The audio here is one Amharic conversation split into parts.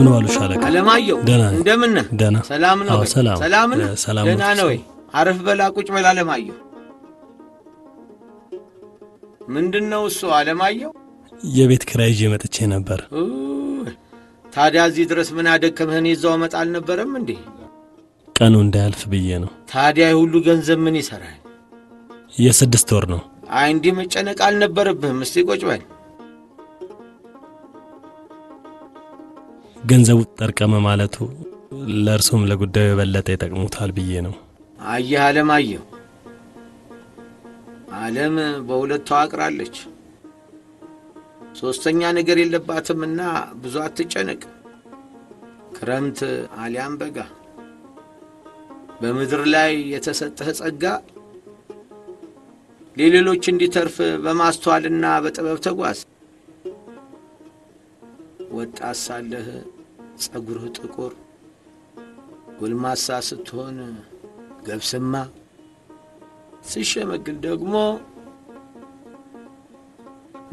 እንደምን ዋሉ ሻለቃ? አለማየሁ እንደምን ነህ? ደህና ሰላም ነው? ሰላም ደህና ነው ወይ? አረፍ በላ ቁጭ በል አለማየሁ። ምንድነው እሱ አለማየሁ? የቤት ኪራይ ይዤ መጥቼ ነበር። ታዲያ እዚህ ድረስ ምን አደከመህን? ይዘው መጣ አልነበረም እንዴ? ቀኑ እንዳያልፍ ብዬ ነው። ታዲያ ሁሉ ገንዘብ ምን ይሰራል? የ6 ወር ነው። አይ እንዲህ መጨነቅ አልነበረብህም። እስቲ ቁጭ በል። ገንዘቡ ተጠርቀመ ማለቱ ለእርሱም ለጉዳዩ የበለጠ ይጠቅሙታል ብዬ ነው። አየህ አለማየሁ፣ ዓለም በሁለት ተዋቅራለች። ሶስተኛ ነገር የለባትምና ብዙ አትጨነቅ። ክረምት አሊያም በጋ በምድር ላይ የተሰጠህ ጸጋ ለሌሎች እንዲተርፍ በማስተዋልና በጥበብ ተጓዝ። ወጣት ሳለህ ጸጉርህ ጥቁር፣ ጎልማሳ ስትሆን ገብስማ፣ ሲሸመግል ደግሞ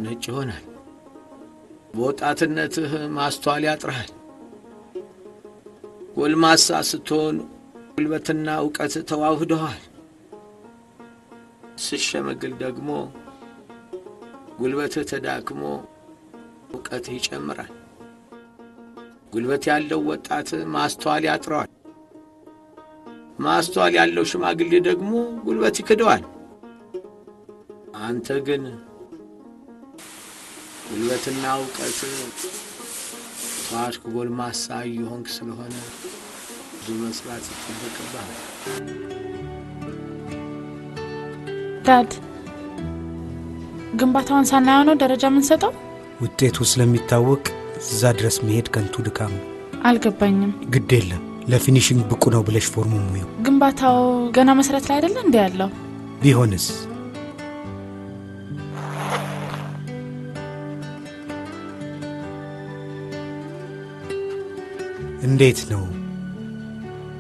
ነጭ ይሆናል። በወጣትነትህ ማስተዋል ያጥርሃል። ጎልማሳ ስትሆን ጉልበትና ዕውቀት ተዋህደዋል። ሲሸመግል ደግሞ ጉልበትህ ተዳክሞ ዕውቀትህ ይጨምራል። ጉልበት ያለው ወጣት ማስተዋል ያጥረዋል። ማስተዋል ያለው ሽማግሌ ደግሞ ጉልበት ይክደዋል። አንተ ግን ጉልበትና ዕውቀት ተዋሽክ ጎልማሳ ይሆንክ ስለሆነ ብዙ መስራት ይጠበቅብሃል። ዳድ ግንባታውን ሳናየው ነው ደረጃ ምን ሰጠው? ውጤቱ ስለሚታወቅ እዛ ድረስ መሄድ ከንቱ ድካም ነው። አልገባኝም። ግድ የለም ለፊኒሺንግ ብቁ ነው ብለሽ ፎርሙ ሙዩ። ግንባታው ገና መስራት ላይ አይደል እንዴ ያለው? ቢሆንስ እንዴት ነው?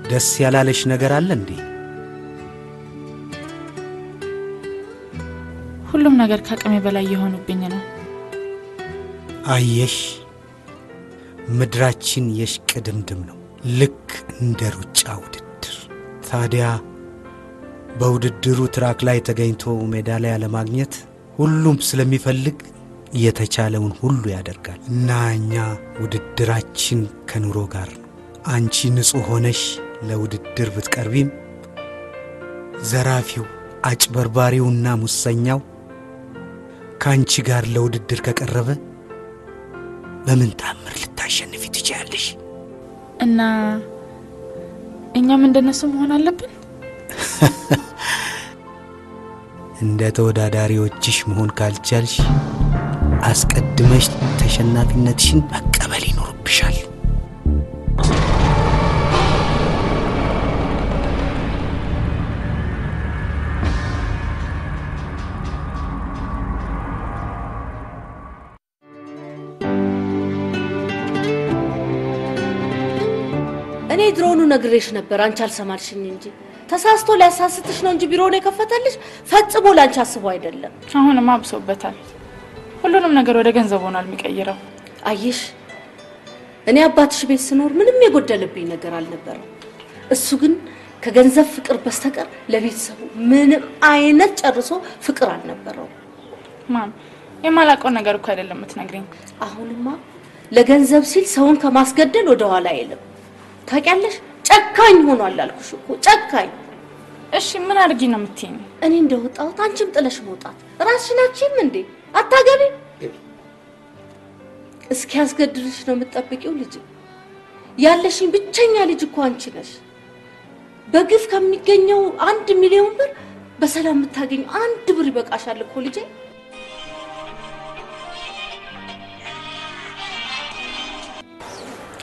ደስ ያላለሽ ነገር አለ እንዴ? ሁሉም ነገር ከአቅሜ በላይ የሆነብኝ ነው። አየሽ ምድራችን የሽቅድምድም ነው፣ ልክ እንደ ሩጫ ውድድር። ታዲያ በውድድሩ ትራክ ላይ ተገኝቶ ሜዳሊያ ለማግኘት ሁሉም ስለሚፈልግ የተቻለውን ሁሉ ያደርጋል እና እኛ ውድድራችን ከኑሮ ጋር ነው። አንቺ ንጹህ ሆነሽ ለውድድር ብትቀርቢም ዘራፊው አጭበርባሪውና ሙሰኛው ካንቺ ጋር ለውድድር ከቀረበ በምን ታምር ልታሸንፊ ትችያለሽ? እና እኛም እንደነሱ መሆን አለብን? እንደ ተወዳዳሪዎችሽ መሆን ካልቻልሽ አስቀድመሽ ተሸናፊነትሽን መቀበል ይኖርብሻል። እኔ ድሮኑ ነግሬሽ ነበር አንቺ አልሰማልሽኝ እንጂ ተሳስቶ ሊያሳስትሽ ነው እንጂ ቢሮውን የከፈተልሽ ፈጽሞ ላንቺ አስቦ አይደለም። አሁንም አብሶበታል። ሁሉንም ነገር ወደ ገንዘብ ሆኗል የሚቀይረው። አየሽ እኔ አባትሽ ቤት ስኖር ምንም የጎደለብኝ ነገር አልነበረም። እሱ ግን ከገንዘብ ፍቅር በስተቀር ለቤተሰቡ ምንም አይነት ጨርሶ ፍቅር አልነበረው። ማም የማላውቀው ነገር እኮ አይደለም የምትነግሪኝ። አሁንማ ለገንዘብ ሲል ሰውን ከማስገደል ወደ ኋላ አይልም። ታውቂያለሽ ጨካኝ ሆኗል አልኩሽ እኮ ጨካኝ። እሺ ምን አድርጊ ነው የምትይኝ? እኔ እንደወጣሁት አንቺም ጥለሽ መውጣት ራስሽን አቺም እንዴ አታገቢ? እስኪ ያስገድልሽ ነው የምትጠብቂው? ልጅ ያለሽኝ ብቸኛ ልጅ እኮ አንቺ ነሽ። በግፍ ከሚገኘው 1 ሚሊዮን ብር በሰላም የምታገኝ 1 ብር ይበቃሻል እኮ ልጄ።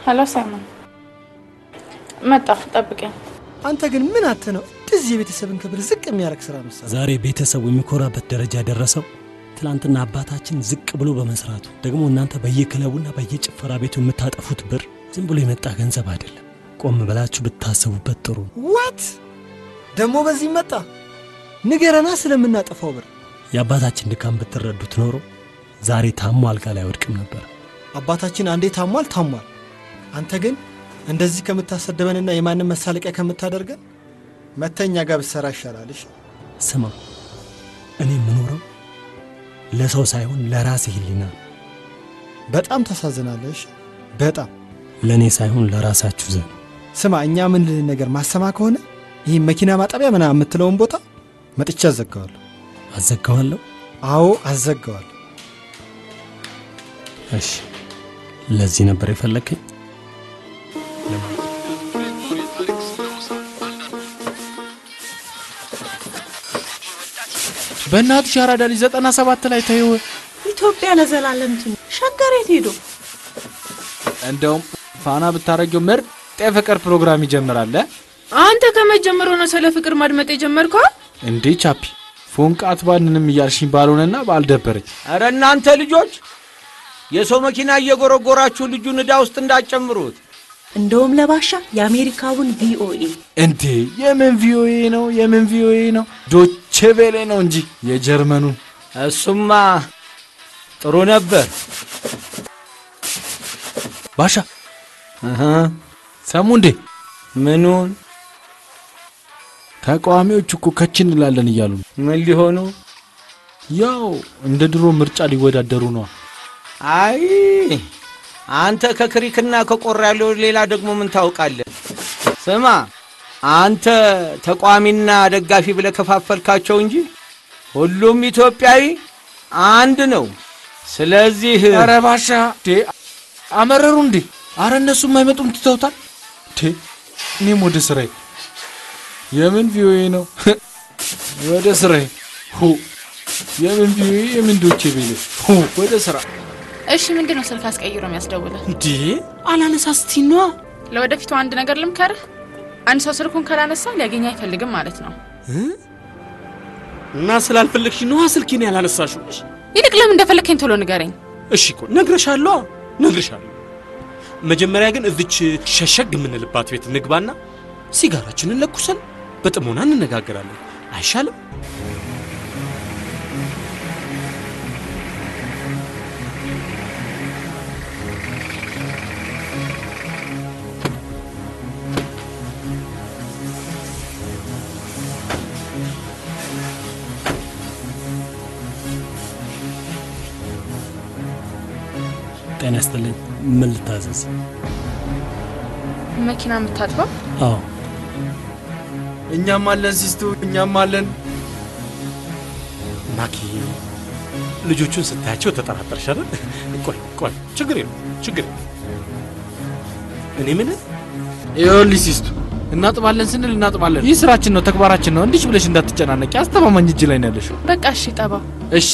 ሄሎ ሳይመን መጣሁ፣ ጠብቀኝ። አንተ ግን ምን አትነው እዚህ የቤተሰብን ክብር ዝቅ የሚያረክ ስራ መስራት? ዛሬ ቤተሰቡ የሚኮራበት ደረጃ ደረሰው ትላንትና አባታችን ዝቅ ብሎ በመስራቱ። ደግሞ እናንተ በየክለቡና በየጭፈራ ቤቱ የምታጠፉት ብር ዝም ብሎ የመጣ ገንዘብ አይደለም። ቆም ብላችሁ ብታስቡበት ጥሩ። ዋት ደሞ በዚህ መጣ ንገረና ስለምናጠፋው ብር። የአባታችን ድካም ብትረዱት ኖሮ ዛሬ ታሞ አልጋ ላይ ወድቅም ነበር። አባታችን አንዴ ታሟል። አንተ ግን እንደዚህ ከምታሰደበንና የማንም መሳለቂያ ከምታደርገን መተኛ ጋር ብትሰራ ይሻላል። እሺ ስማ፣ እኔ የምኖረው ለሰው ሳይሆን ለራሴ ህሊና። በጣም ታሳዝናለህ። እሺ በጣም ለእኔ ሳይሆን ለራሳችሁ ዘን። ስማ፣ እኛ ምን ነገር ማሰማ ከሆነ ይህ መኪና ማጠቢያ ምናምን የምትለውን ቦታ መጥቻ አዘጋዋለሁ። አዘጋዋለሁ? አዎ አዘጋዋለሁ። እሺ፣ ለዚህ ነበር የፈለከኝ? በእናትሽ አራዳ ልጅ 97 ላይ ታየው። ኢትዮጵያ ለዘላለም ትኑ። ሸገሬት ሄዶ እንደውም ፋና ብታረጊው ምርጥ የፍቅር ፕሮግራም ይጀምራል። አንተ ከመጀመሩ ነው ስለ ፍቅር ማድመጥ የጀመርከው እንዴ? ቻፒ ፎንቃት ባንንም እያልሽኝ ባልሆነና ባልደበረኝ። አረ እናንተ ልጆች የሰው መኪና እየጎረጎራችሁ ልጁን ዕዳ ውስጥ እንዳጨምሩት። እንደውም ለባሻ የአሜሪካውን ቪኦኤ እንዴ የምን ቪኦኤ ነው? የምን ቪኦኤ ነው? ዶቼ ቬሌ ነው እንጂ የጀርመኑን። እሱማ ጥሩ ነበር። ባሻ ሰሙ እንዴ? ምኑን? ተቃዋሚዎች እኮ ከችን እንላለን እያሉ። ምን ሊሆኑ? ያው እንደ ድሮ ምርጫ ሊወዳደሩ ነው። አይ አንተ ከክሪክና ከቆራሌው ሌላ ደግሞ ምን ታውቃለህ? ስማ አንተ ተቋሚና ደጋፊ ብለህ ከፋፈልካቸው እንጂ ሁሉም ኢትዮጵያዊ አንድ ነው። ስለዚህ አረ ባሻ አመረሩ እንዴ? አረ እነሱም አይመጡም ትተውታል። እኔም ወደ ስራዬ። የምን ቪኦኤ ነው? ወደ ስራዬ። የምን ቪኦኤ የምን ዶቼ ቬለ? ወደ ስራ። እሺ ምንድነው ስልክ አስቀይሮ የሚያስደውለው? እንዴ አላነሳስቲና ለወደፊቱ አንድ ነገር ልምከርህ። አንድ ሰው ስልኩን ካላነሳ ሊያገኝ አይፈልግም ማለት ነው። እና ስላልፈለግሽ ነው ስልኬን ያላነሳሽው? ይልቅ ለምን እንደፈለከኝ ቶሎ ንገረኝ። እሺ እኮ ነግረሻለሁ። መጀመሪያ ግን እዚች ሸሸግ የምንልባት ቤት ንግባና ሲጋራችንን ለኩሰን በጥሞና እንነጋገራለን። አይሻልም? ጤና ይስጥልኝ። ምን ልታዘዝ? መኪና የምታጥበው? አዎ። እኛም አለን ሲስቱ፣ እኛም አለን። ማኪ ልጆቹን ስታያቸው ተጠራጠርሽ አይደል? ቆይ ችግር የለም። እኔ ምን ይኸውልሽ ሲስቱ፣ እናጥባለን ስንል እናጥባለን። ይህ ስራችን ነው፣ ተግባራችን ነው። እንዲህ ብለሽ እንዳትጨናነቂ። አስተማማኝ እጅ ላይ ነው ያለሽው። በቃ እሺ ጠባው። እሺ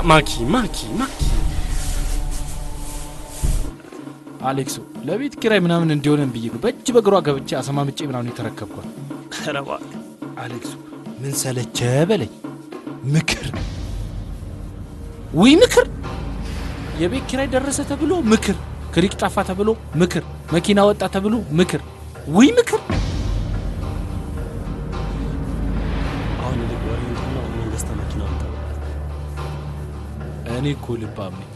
ማኪ አሌክሶ ለቤት ኪራይ ምናምን እንዲሆነን ብዬ በእጅ በግሯ ገብቼ አሰማምጬ ምናምን የተረከብኳት። ከረባ አሌክሶ ምን ሰለቸ በለኝ። ምክር ወይ ምክር። የቤት ኪራይ ደረሰ ተብሎ ምክር፣ ክሪክ ጣፋ ተብሎ ምክር፣ መኪና ወጣ ተብሎ ምክር። ወይ ምክር። አሁን ለጎረቤቱና መንግስት መኪናው ተባለ። እኔ እኮ ልባም ነኝ።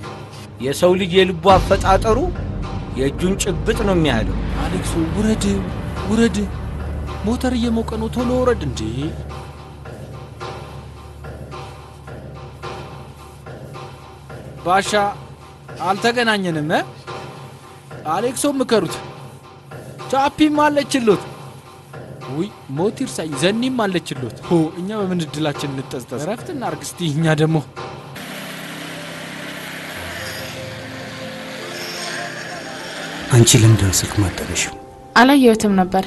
የሰው ልጅ የልቡ አፈጣጠሩ የእጁን ጭብጥ ነው የሚያለው። አሌክሶ ውረድ። ሞተር እየሞቀ ነው፣ ቶሎ ወረድ እንዴ። ባሻ አልተገናኘንም። አሌክሶ ምከሩት። ቻፒም አለችሎት። ወይ ሞቲር ሳይ ዘኒም አለችሎት። እኛ በምን እድላችን እንጠዝጠዝ? ረፍትና አርግስቲ። እኛ ደግሞ አንቺ ለምንድን ስልክ ማጠበሽው? አላየሁትም ነበር።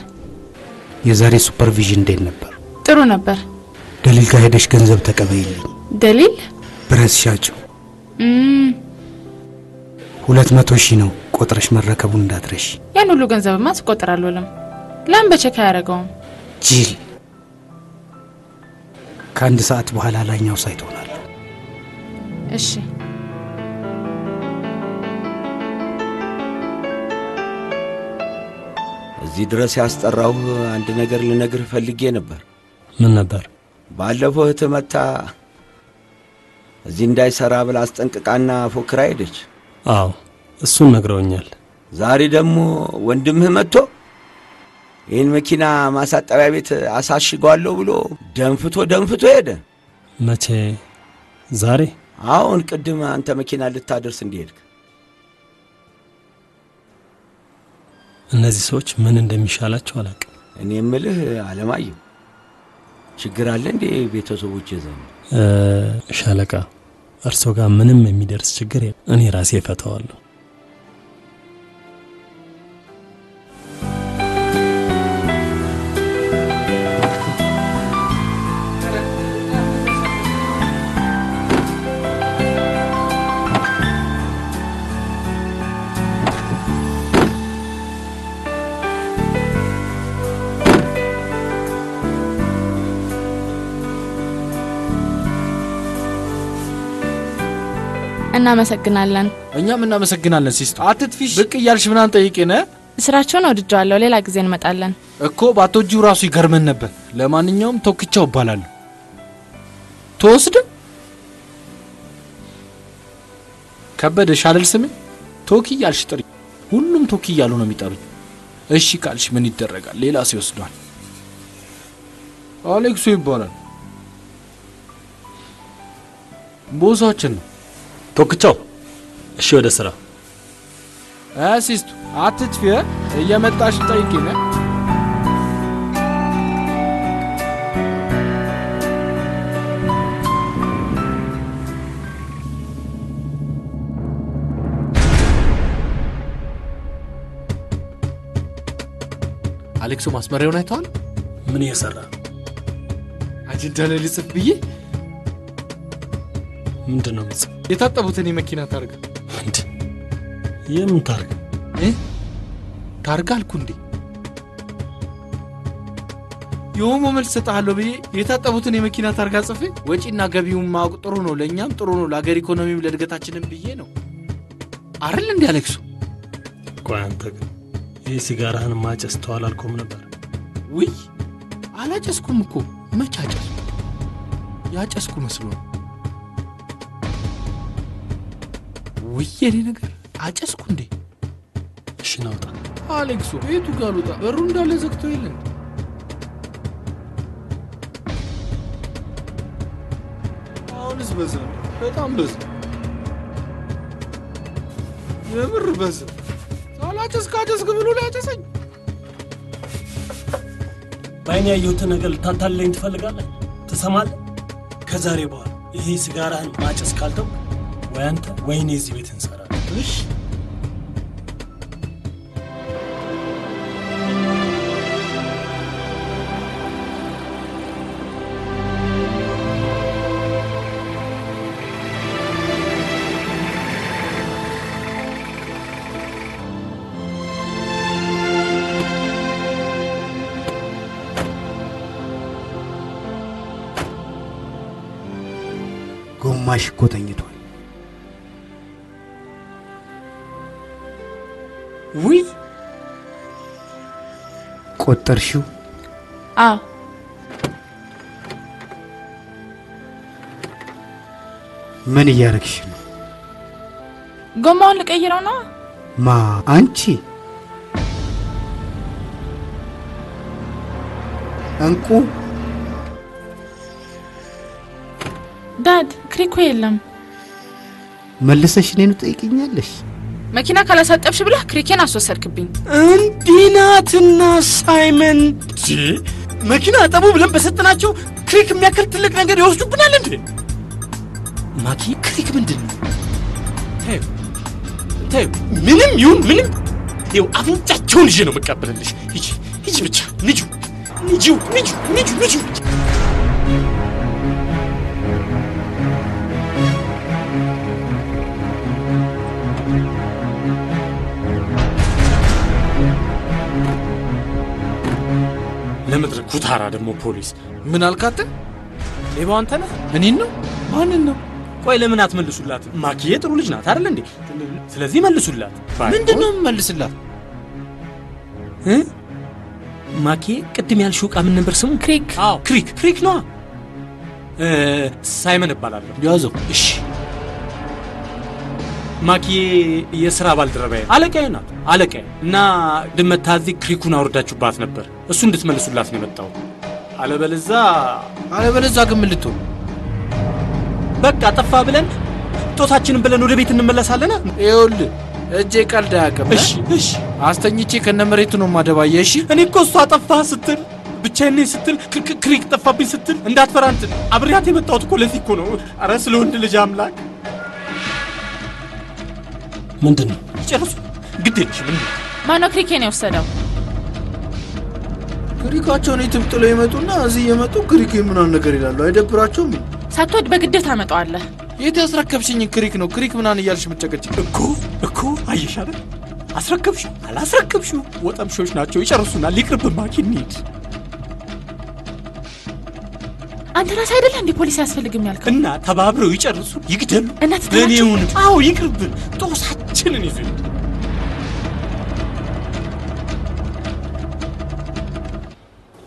የዛሬ ሱፐርቪዥን እንዴት ነበር? ጥሩ ነበር። ደሊል ጋር ሄደሽ ገንዘብ ተቀበይልኝ። ደሊል ብረት ሻጭው 200,000 ነው ቆጥረሽ መረከቡን እንዳትረሽ። ያን ሁሉ ገንዘብማ አስቆጥራለሁ። ለምን በቼክ አያደርገውም? ጂል ከአንድ ሰዓት በኋላ ላይኛው ሳይት ሆናለሁ። እሺ እዚህ ድረስ ያስጠራው አንድ ነገር ልነግርህ ፈልጌ ነበር። ምን ነበር? ባለፈው እህትመታ እዚህ እንዳይሰራ ብላ አስጠንቅቃና ፎክራ ሄደች። አዎ እሱን ነግረውኛል። ዛሬ ደግሞ ወንድምህ መጥቶ ይህን መኪና ማሳጠቢያ ቤት አሳሽገዋለሁ ብሎ ደንፍቶ ሄደ። መቼ? ዛሬ? አሁን ቅድም አንተ መኪና ልታደርስ እንዲሄድክ። እነዚህ ሰዎች ምን እንደሚሻላቸው አላውቅም። እኔ የምልህ አለማየሁ ችግር አለ እንዴ ቤተሰቦች ዘንድ? ሻለቃ እርሶ ጋር ምንም የሚደርስ ችግር የለም። እኔ ራሴ እፈታዋለሁ። እናመሰግናለን። እኛም እናመሰግናለን ሲስተር። አትጥፊሽ ብቅ እያልሽ ምናን ጠይቄነ ስራቸውን ወድጃለሁ። ሌላ ጊዜ እንመጣለን። እኮ ባቶጂው ራሱ ይገርመን ነበር። ለማንኛውም ቶክቻው እባላለሁ። ተወስደ ከበደሽ አይደል ስሜ? ቶኪ እያልሽ ጥሪ። ሁሉም ቶኪ እያሉ ነው የሚጠሩኝ። እሺ ካልሽ ምን ይደረጋል? ሌላ ሰው ይወስዷል። አሌክሱ ይባላል። ቦሳችን ነው። ቶክቻው እሺ ወደ ስራ። ሲስቱ አትጥፊ። እየመጣሽ ጠይቂኝ። አሌክሱ ማስመሪያውን አይተዋል? ምን እየሰራ? አጀንዳ ላይ ልጽፍ ብዬ። ምንድነው ምጽፍ? የታጠቡትን የመኪና ታርጋ። እንዴ የምን ታርጋ? ታርጋ አልኩ እንዴ? የሆሞ መልስ ሰጣለሁ ብዬ የታጠቡትን የመኪና ታርጋ ጽፌ ወጪና ገቢውን ማወቅ ጥሩ ነው፣ ለኛም ጥሩ ነው፣ ለሀገር ኢኮኖሚም ለእድገታችንም ብዬ ነው አይደል እንዴ አሌክሱ? ቆይ አንተ ግን ይሄ ሲጋራህን ማጨስ ተዋል አልኩም ነበር? ውይ አላጨስኩም እኮ። መች አጨስኩ? ያጨስኩ መስሎ ነው። ውይ የኔ ነገር አጨስኩ እንዴ? እሺ ናውጣ። አሌክሱ ቤቱ ጋር ልውጣ? በሩ እንዳለ ዘግቶ የለን? አሁንስ በዛ፣ በጣም በዛ፣ የምር በዛ። ሳላጨስ ካጨስክ ብሎ ሊያጨሰኝ። በአይኔ ያየሁትን ነገር ልታታለኝ ትፈልጋለህ? ትሰማለህ? ከዛሬ በኋላ ይሄ ሲጋራህን ማጨስ ካልተው ወይ አንተ ወይ እኔ እዚህ ቤት እንሰራለን። እሺ? ጎማሽ እኮ ተኝቷል። ውይ ቆጠርሽው? አዎ። ምን እያረግሽ ነው? ጎማውን ልቀይረው ነው። ማ አንቺ? እንቁ ዳድ ክሪኮ የለም። መልሰሽ እኔን ትጠይቂኛለሽ? መኪና ካላሳጠብሽ ብለህ ክሪኬን አስወሰድክብኝ። እንዲናትና ሳይመን መኪና አጠቡ ብለን በሰጠናቸው ክሪክ የሚያክል ትልቅ ነገር ይወስዱብናል እንዴ? ማኪ ክሪክ ምንድን ነው? ተይው ምንም ይሁን ምንም ይኸው አፍንጫቸውን ይዤ ነው መቀበልልሽ። ሂጂ ብቻ ንጁ። ለምድር ኩታራ ደግሞ ፖሊስ ምን አልካተ? ሌባው አንተ ነህ? እኔን ነው? ማንን ነው? ቆይ ለምን አትመልሱላት? ማኪዬ ጥሩ ልጅ ናት አይደል እንዴ? ስለዚህ መልሱላት። ምንድነው መልስላት? ማኪ ቅድም ያልሽው ዕቃ ምን ነበር ስሙ? ክሪክ። አዎ ክሪክ ነው። ሳይመን እባላለሁ። ያዘው። እሺ ማኪ የሥራ ባልደረባዬ አለቃዬ ናት። አለቃዬ እና ድመት ታዚ ክሪኩን አውርዳችሁባት ነበር። እሱ እንድትመልሱላት ነው የመጣው። አለበለዛ ግን ምን ልትሆን? በቃ ጠፋ ብለን ጦታችንን ብለን ወደ ቤት እንመለሳለን። ይኸውልህ እጄ ቀልድ አያውቅም። እሺ አስተኝቼ ከነመሬቱ ነው ማደባየ። እሺ እኔ እኮ እሷ ጠፋ ስትል ብቻዬን ነኝ ስትል ክሪክ ጠፋብኝ ስትል እንዳትፈራ እንትን አብሬያት የመጣሁት እኮ ለዚህ እኮ ነው። ኧረ ስለ ወንድ ልጅ አምላክ ምንድን ነው? ይጨርሱ ግድ የለሽም። ማነው ክሪኬን የወሰደው? ክሪካቸውን የትም ጥለው ይመጡና እዚህ የመጡ ክሪክ ምናምን ነገር ይላሉ። አይደብራቸውም? ሳትወድ በግዴታ ታመጣዋለህ። የት ያስረከብሽኝ ክሪክ ነው? ክሪክ ምናምን እያልሽ የምትጨቀጭ እኮ አየሽ አይደል? አስረከብሽው አላስረከብሽው ወጠምሾች ናቸው። ይጨርሱና ሊቅርብ ማኪ እንሂድ። አንተ ራስህ አይደለ እንዴ ፖሊስ ያስፈልግም ያልከው? እና ተባብረው ይጨርሱ ይግደሉ። እና እኔውን አዎ ይቅርብን። ጦሳችንን ይዘን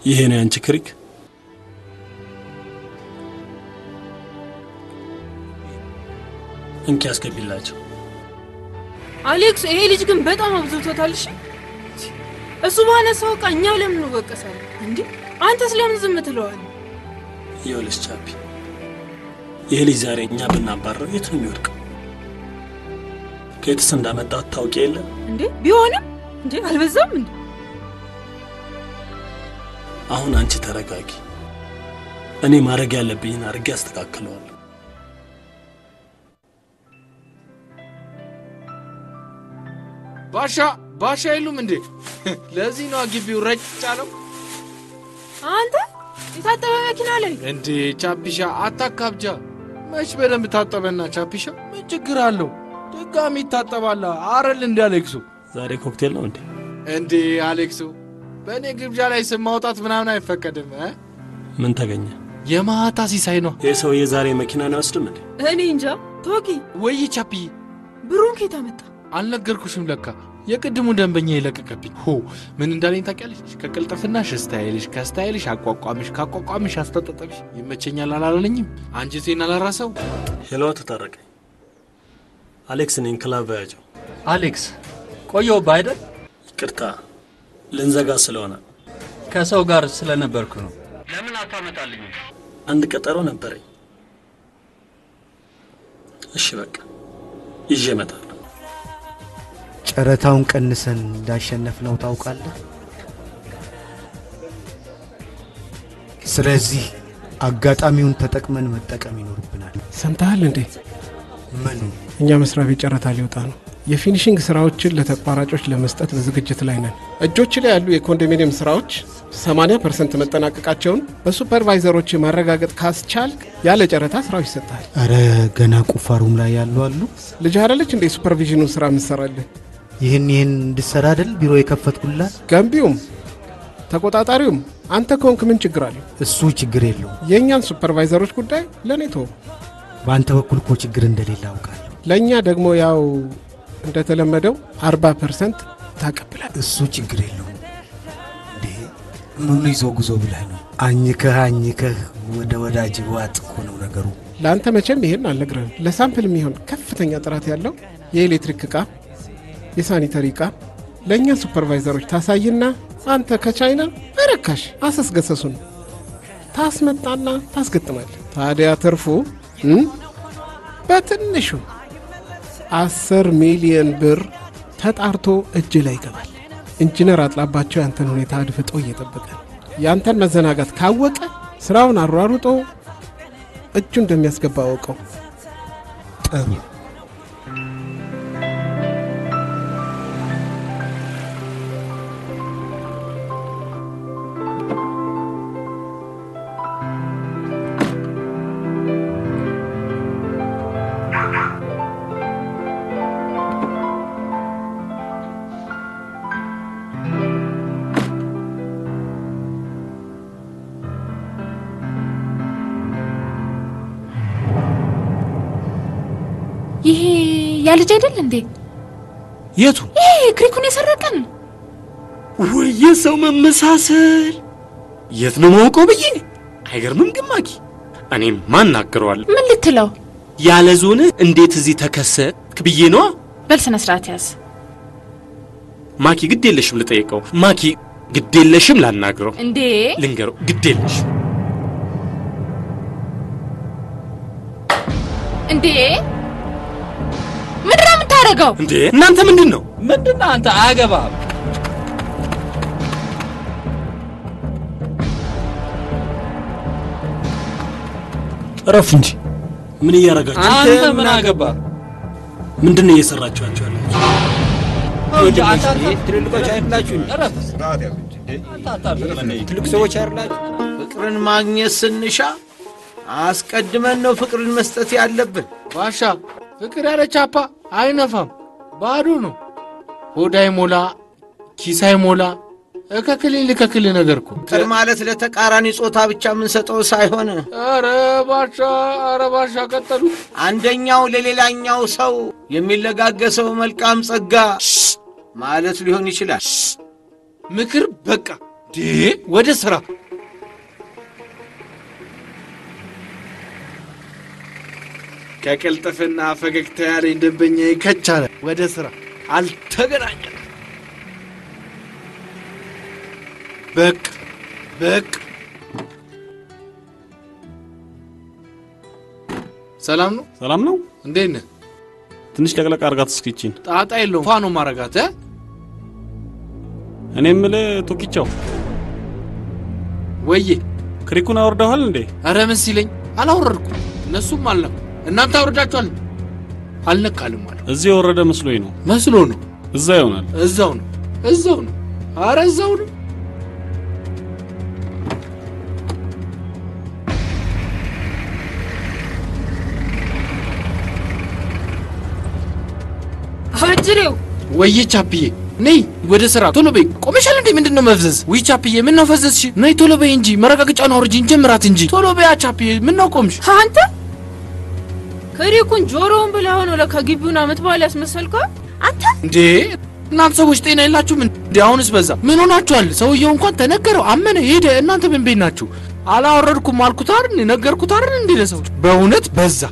ይሄ ነው ያንቺ ክሪክ? እንኪ አስገቢላቸው። አሌክስ ይሄ ልጅ ግን በጣም አብዝቶታል። እሺ እሱ ባነሳው ዕቃ እኛ ለምን እንወቀሳለን እንዴ? አንተስ ለምን ዝም ትለዋለህ? ይኸውልሽ ቻፒ፣ ይሄ ልጅ ዛሬ እኛ ብናባረው የት ነው የሚወድቀው? ከየትስ እንዳመጣው ታውቂ የለ እንዴ? ቢሆንም እንዴ አልበዛም እንዴ? አሁን አንቺ ተረጋጊ። እኔ ማድረግ ያለብኝን አድርጌ አስተካክለዋለሁ። ባሻ የሉም እንዴ? ለዚህ ነው ግቢው ረጭ አለው። አንተ የታጠበ መኪና ላይ እንዴ? ቻፒሻ አታካብጃ። መች በደንብ ታጠበና ቻፒሻ ምን ችግር አለው? ድጋሚ ይታጠባል አረል እንደ አሌክሱ። ዛሬ ኮክቴል ነው እንዴ? እንዴ አሌክሱ በእኔ ግብዣ ላይ ስም ማውጣት ምናምን አይፈቀድም። ምን ተገኘ? የማታ ሲሳይ ነው። ይህ ሰውዬ ዛሬ መኪና ነው ያስድም እንዴ? እኔ እንጃ። ቶኪ ወይ ቻፒ ብሩን ከየት አመጣ? አልነገርኩሽም ለካ የቅድሙ ደንበኛ ይለቀቀብኝ። ምን እንዳለኝ ታውቂያለሽ? ከቅልጥፍናሽ ስታይልሽ፣ ከስታይልሽ አቋቋምሽ፣ ካቋቋምሽ አስተጣጠብሽ ይመቸኛል አላለኝም? አንቺ ዜና አላራሰው። ሄሎ ተታረቀኝ። አሌክስ ነኝ ክላብ ያጀው። አሌክስ ቆየው ባይደል? ይቅርታ ልንዘጋ ስለሆነ ከሰው ጋር ስለነበርኩ ነው። ለምን አታመጣልኝ? አንድ ቀጠሮ ነበረኝ። እሺ በቃ ይዤ እመጣለሁ። ጨረታውን ቀንሰን እንዳሸነፍነው ታውቃለህ። ስለዚህ አጋጣሚውን ተጠቅመን መጠቀም ይኖርብናል። ሰምተሃል እንዴ? ምኑ? እኛ መስሪያ ቤት ጨረታ ሊወጣ ነው። የፊኒሺንግ ስራዎችን ለተቋራጮች ለመስጠት በዝግጅት ላይ ነን። እጆች ላይ ያሉ የኮንዶሚኒየም ስራዎች 80% መጠናቀቃቸውን በሱፐርቫይዘሮች ማረጋገጥ ካስቻልክ ያለ ጨረታ ስራው ይሰጣል። አረ ገና ቁፋሩም ላይ ያሉ አሉ። ልጅ አይደለች እንዴ ሱፐርቪዥኑን ስራ ምሰራለህ? ይህን እንድሰራ አይደል ቢሮ የከፈትኩላት? ገንቢውም ተቆጣጣሪውም አንተ ከሆንክ ምን ችግር አለው? እሱ ችግር የለውም። የእኛን ሱፐርቫይዘሮች ጉዳይ ለእኔ ተወው። በአንተ በኩል እኮ ችግር እንደሌለ አውቃለሁ። ለእኛ ደግሞ ያው እንደተለመደው 40% ታቀብላል። እሱ ችግር የለውም። እንዴ ምን ይዞ ጉዞ ብለህ ነው? አኝከህ ወደ ወዳጅ ዋጥ እኮ ነው ነገሩ። ለአንተ መቼም ይሄን አልነግርህም። ለሳምፕል የሚሆን ከፍተኛ ጥራት ያለው የኤሌክትሪክ ዕቃ፣ የሳኒተሪ ዕቃ ለእኛ ሱፐርቫይዘሮች ታሳይና አንተ ከቻይና በረካሽ አሰስገሰሱን ታስመጣና ታስገጥማል። ታዲያ ትርፉ በትንሹ 10 ሚሊዮን ብር ተጣርቶ እጅ ላይ ይገባል። ኢንጂነር አጥላባቸው ያንተን ሁኔታ አድፍጦ እየጠበቀ ያንተን መዘናጋት ካወቀ ስራውን አሯሩጦ እጁ እንደሚያስገባ አወቀው። ጥሩ ይሄ ያ ልጅ አይደል እንዴ? የቱ? ይሄ ክሪኩን የሰረቀን ወይ ሰው መመሳሰል የት ነው ማውቀው ብዬ አይገርምም ግን ማኪ እኔም ማን ናገረዋለሁ ምን ልትለው ያለ ዞን እንዴት እዚህ ተከሰትክ ብዬ ነው በልስነ ስርዓት ያዝ ማኪ ግድ የለሽም ልጠይቀው ማኪ ግድ የለሽም ላናግረው እንዴ ልንገረው ግድ የለሽም እንዴ ምንድን ነው የምታደርገው እንዴ እናንተ ምንድነው አንተ አያገባም ረፍ እንጂ ምን እያረጋችሁ አንተ ምን አገባ ምንድነው እየሰራችሁ ያላችሁ ትልልቆች አይደላችሁ ትልቅ ሰዎች አይደላችሁ ፍቅርን ማግኘት ስንሻ አስቀድመን ነው ፍቅርን መስጠት ያለብን ባሻ ፍቅር ያለ ቻፓ አይነፋም ባዶ ነው ሆዳይ ሞላ ኪሳይ ሞላ እከክል ነገርኩ ፍቅር ማለት ለተቃራኒ ጾታ ብቻ ምን ሰጠው ሳይሆን አረ ባሻ ቀጠሉ አንደኛው ለሌላኛው ሰው የሚለጋገሰው መልካም ጸጋ ማለት ሊሆን ይችላል ምክር በቃ ወደ ስራ ከቀልጥፍና ፈገግታ ያለኝ ደንበኛ ይከቻለ ወደ ስራ አልተገናኘን በቅ ሰላም ነው እንዴት ነህ ትንሽ ለቅለቅ አርጋት እስኪቺን ጣጣ የለውም ፋኖ ማረጋት እኔ የምልህ ቶኪቻው ወዬ ክሪኩን አወርደዋል እንዴ አረ ምን ሲለኝ አላወረድኩም እነሱም አልነኩ እናንተ አወርዳችኋል አልነካልም ማለት እዚህ ወረደ መስሎኝ ነው እዛ ይሆናል እዛው ነው አረ እዛው ነው አጅሬው ወዬ ቻፒዬ ነይ ወደ ስራ ቶሎ በይ ቆመሻል እንዴ ምንድነው መፍዘዝ ወይ ቻፒዬ ምን ነው ፈዘዝሽ ነይ ቶሎ በይ እንጂ መረጋገጫውን አውርጂ እንጀምራት እንጂ ቶሎ በይ ቻፒዬ ምን ነው ቆምሽ አንተ ከሪኩን ጆሮውን ብለህ ነው ለከግቢውና ምትባል ያስመሰልከው አንተ እንዴ እናንተ ሰዎች ጤና የላችሁም እንዴ አሁንስ በዛ ምን ሆናችኋል ሰውየው እንኳን ተነገረው አመነ ሄደ እናንተ ምን ቤት ናችሁ አላወረድኩም አልኩት አይደል ነገርኩት አይደል እንዴ ለሰው በእውነት በዛ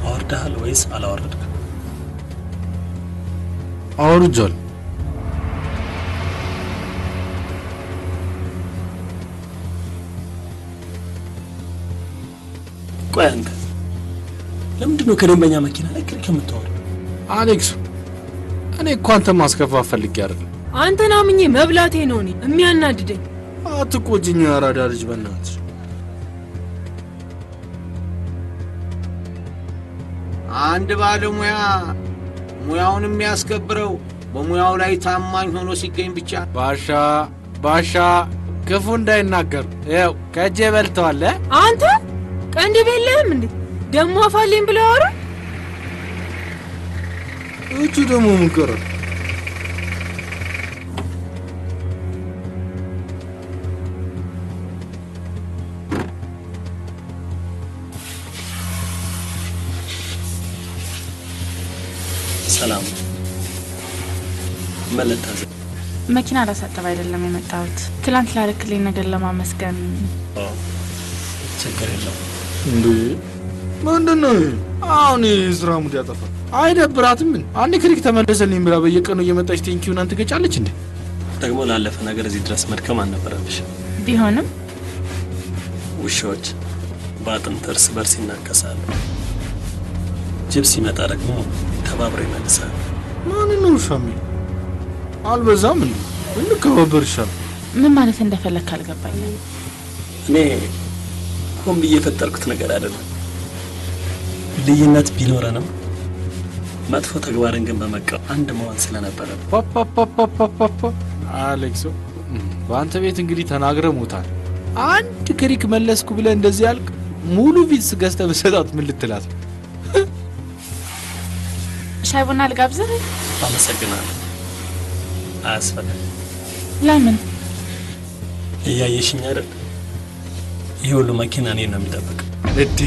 አወርደሃል ወይስ አላወረድክም አወርጃል ቆይ አንተ ለምንድነው ከደንበኛ መኪና ላይ ክሪክ የምታወርደው አሌክስ እኔ እኮ አንተ ማስከፋት ፈልጌ አይደል አንተን አምኜ መብላቴ ነው እኔ የሚያናድደኝ አትቆጂኝ ያራዳ ልጅ በእናትሽ አንድ ባለሙያ ሙያውን የሚያስከብረው በሙያው ላይ ታማኝ ሆኖ ሲገኝ ብቻ ባሻ ክፉ እንዳይናገር ያው ከጄ በልተዋል አንተ ቀንድ በለህም እንዴ ደሞ አፋልኝ ብለው አወራ እጁ ደሞ ምን ቀረ ሰላም መለታዘ መኪና ላሳጠብ አይደለም የመጣሁት ትላንት ላረክልኝ ነገር ለማመስገን ችግር የለውም እንዴ ምንድነው አሁን ስራ ሙድ ያጠፋ አይደብራትም ምን አንድ ክሪክ ተመለሰልኝ ብላ በየቀኑ እየመጣች ቴንኪውን አንተ ገጫለች እንዴ ደግሞ ላለፈ ነገር እዚህ ድረስ መድከም አልነበረብሽ ቢሆንም ውሾች ባጥንት እርስ በርስ ይናከሳሉ ጅብ ሲመጣ ደግሞ ተባብሮ ይመልሳል ማን ነው ሻሚ አልበዛም እንዴ እንከባበር ይሻል ምን ማለት እንደፈለክ አልገባኝ እኔ ሆን ብዬ የፈጠርኩት ነገር አይደለም ልዩነት ቢኖረንም መጥፎ ተግባርን ግን በመቃወም አንድ መሆን ስለነበረ አሌክስ በአንተ ቤት እንግዲህ ተናግረ ሞታል አንድ ክሪክ መለስኩ ብለ እንደዚህ ያልክ ሙሉ ቪትስ ገዝተ በሰጣት ምን ልትላት ሻይ ቡና ልጋብዝህ አመሰግናለሁ አያስፈልግም ለምን እያየሽኝ አይደል ይሄ ሁሉ መኪና እኔን ነው የሚጠብቅ እዴ